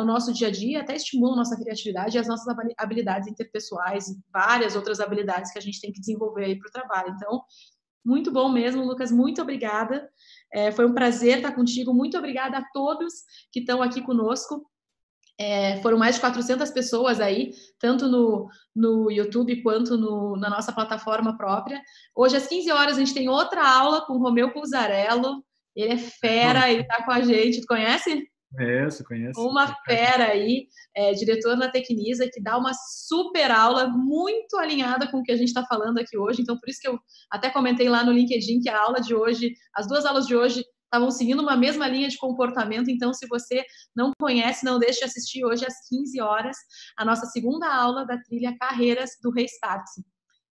o nosso dia a dia, até estimulam a nossa criatividade e as nossas habilidades interpessoais, várias outras habilidades que a gente tem que desenvolver aí para o trabalho. Então, muito bom mesmo, Lucas, muito obrigada. Foi um prazer estar contigo. Muito obrigada a todos que estão aqui conosco. Foram mais de 400 pessoas aí, tanto no YouTube quanto na nossa plataforma própria. Hoje, às 15 horas, a gente tem outra aula com o Romeu Pulzarello. Ele é fera, ele está com a gente. Tu conhece? Conheço. Uma fera aí, diretor na Tecnisa, que dá uma super aula, muito alinhada com o que a gente está falando aqui hoje. Então, por isso que eu até comentei lá no LinkedIn que a aula de hoje, as duas aulas de hoje, estavam seguindo uma mesma linha de comportamento. Então, se você não conhece, não deixe de assistir hoje às 15 horas a nossa segunda aula da trilha Carreiras do Restart.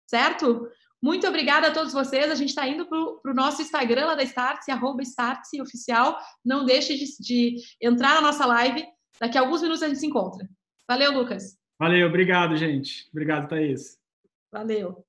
Certo? Muito obrigada a todos vocês. A gente está indo para o nosso Instagram lá da Startse, @Startse_oficial. Não deixe de entrar na nossa live. Daqui a alguns minutos a gente se encontra. Valeu, Lucas. Valeu, obrigado, gente. Obrigado, Thaís. Valeu.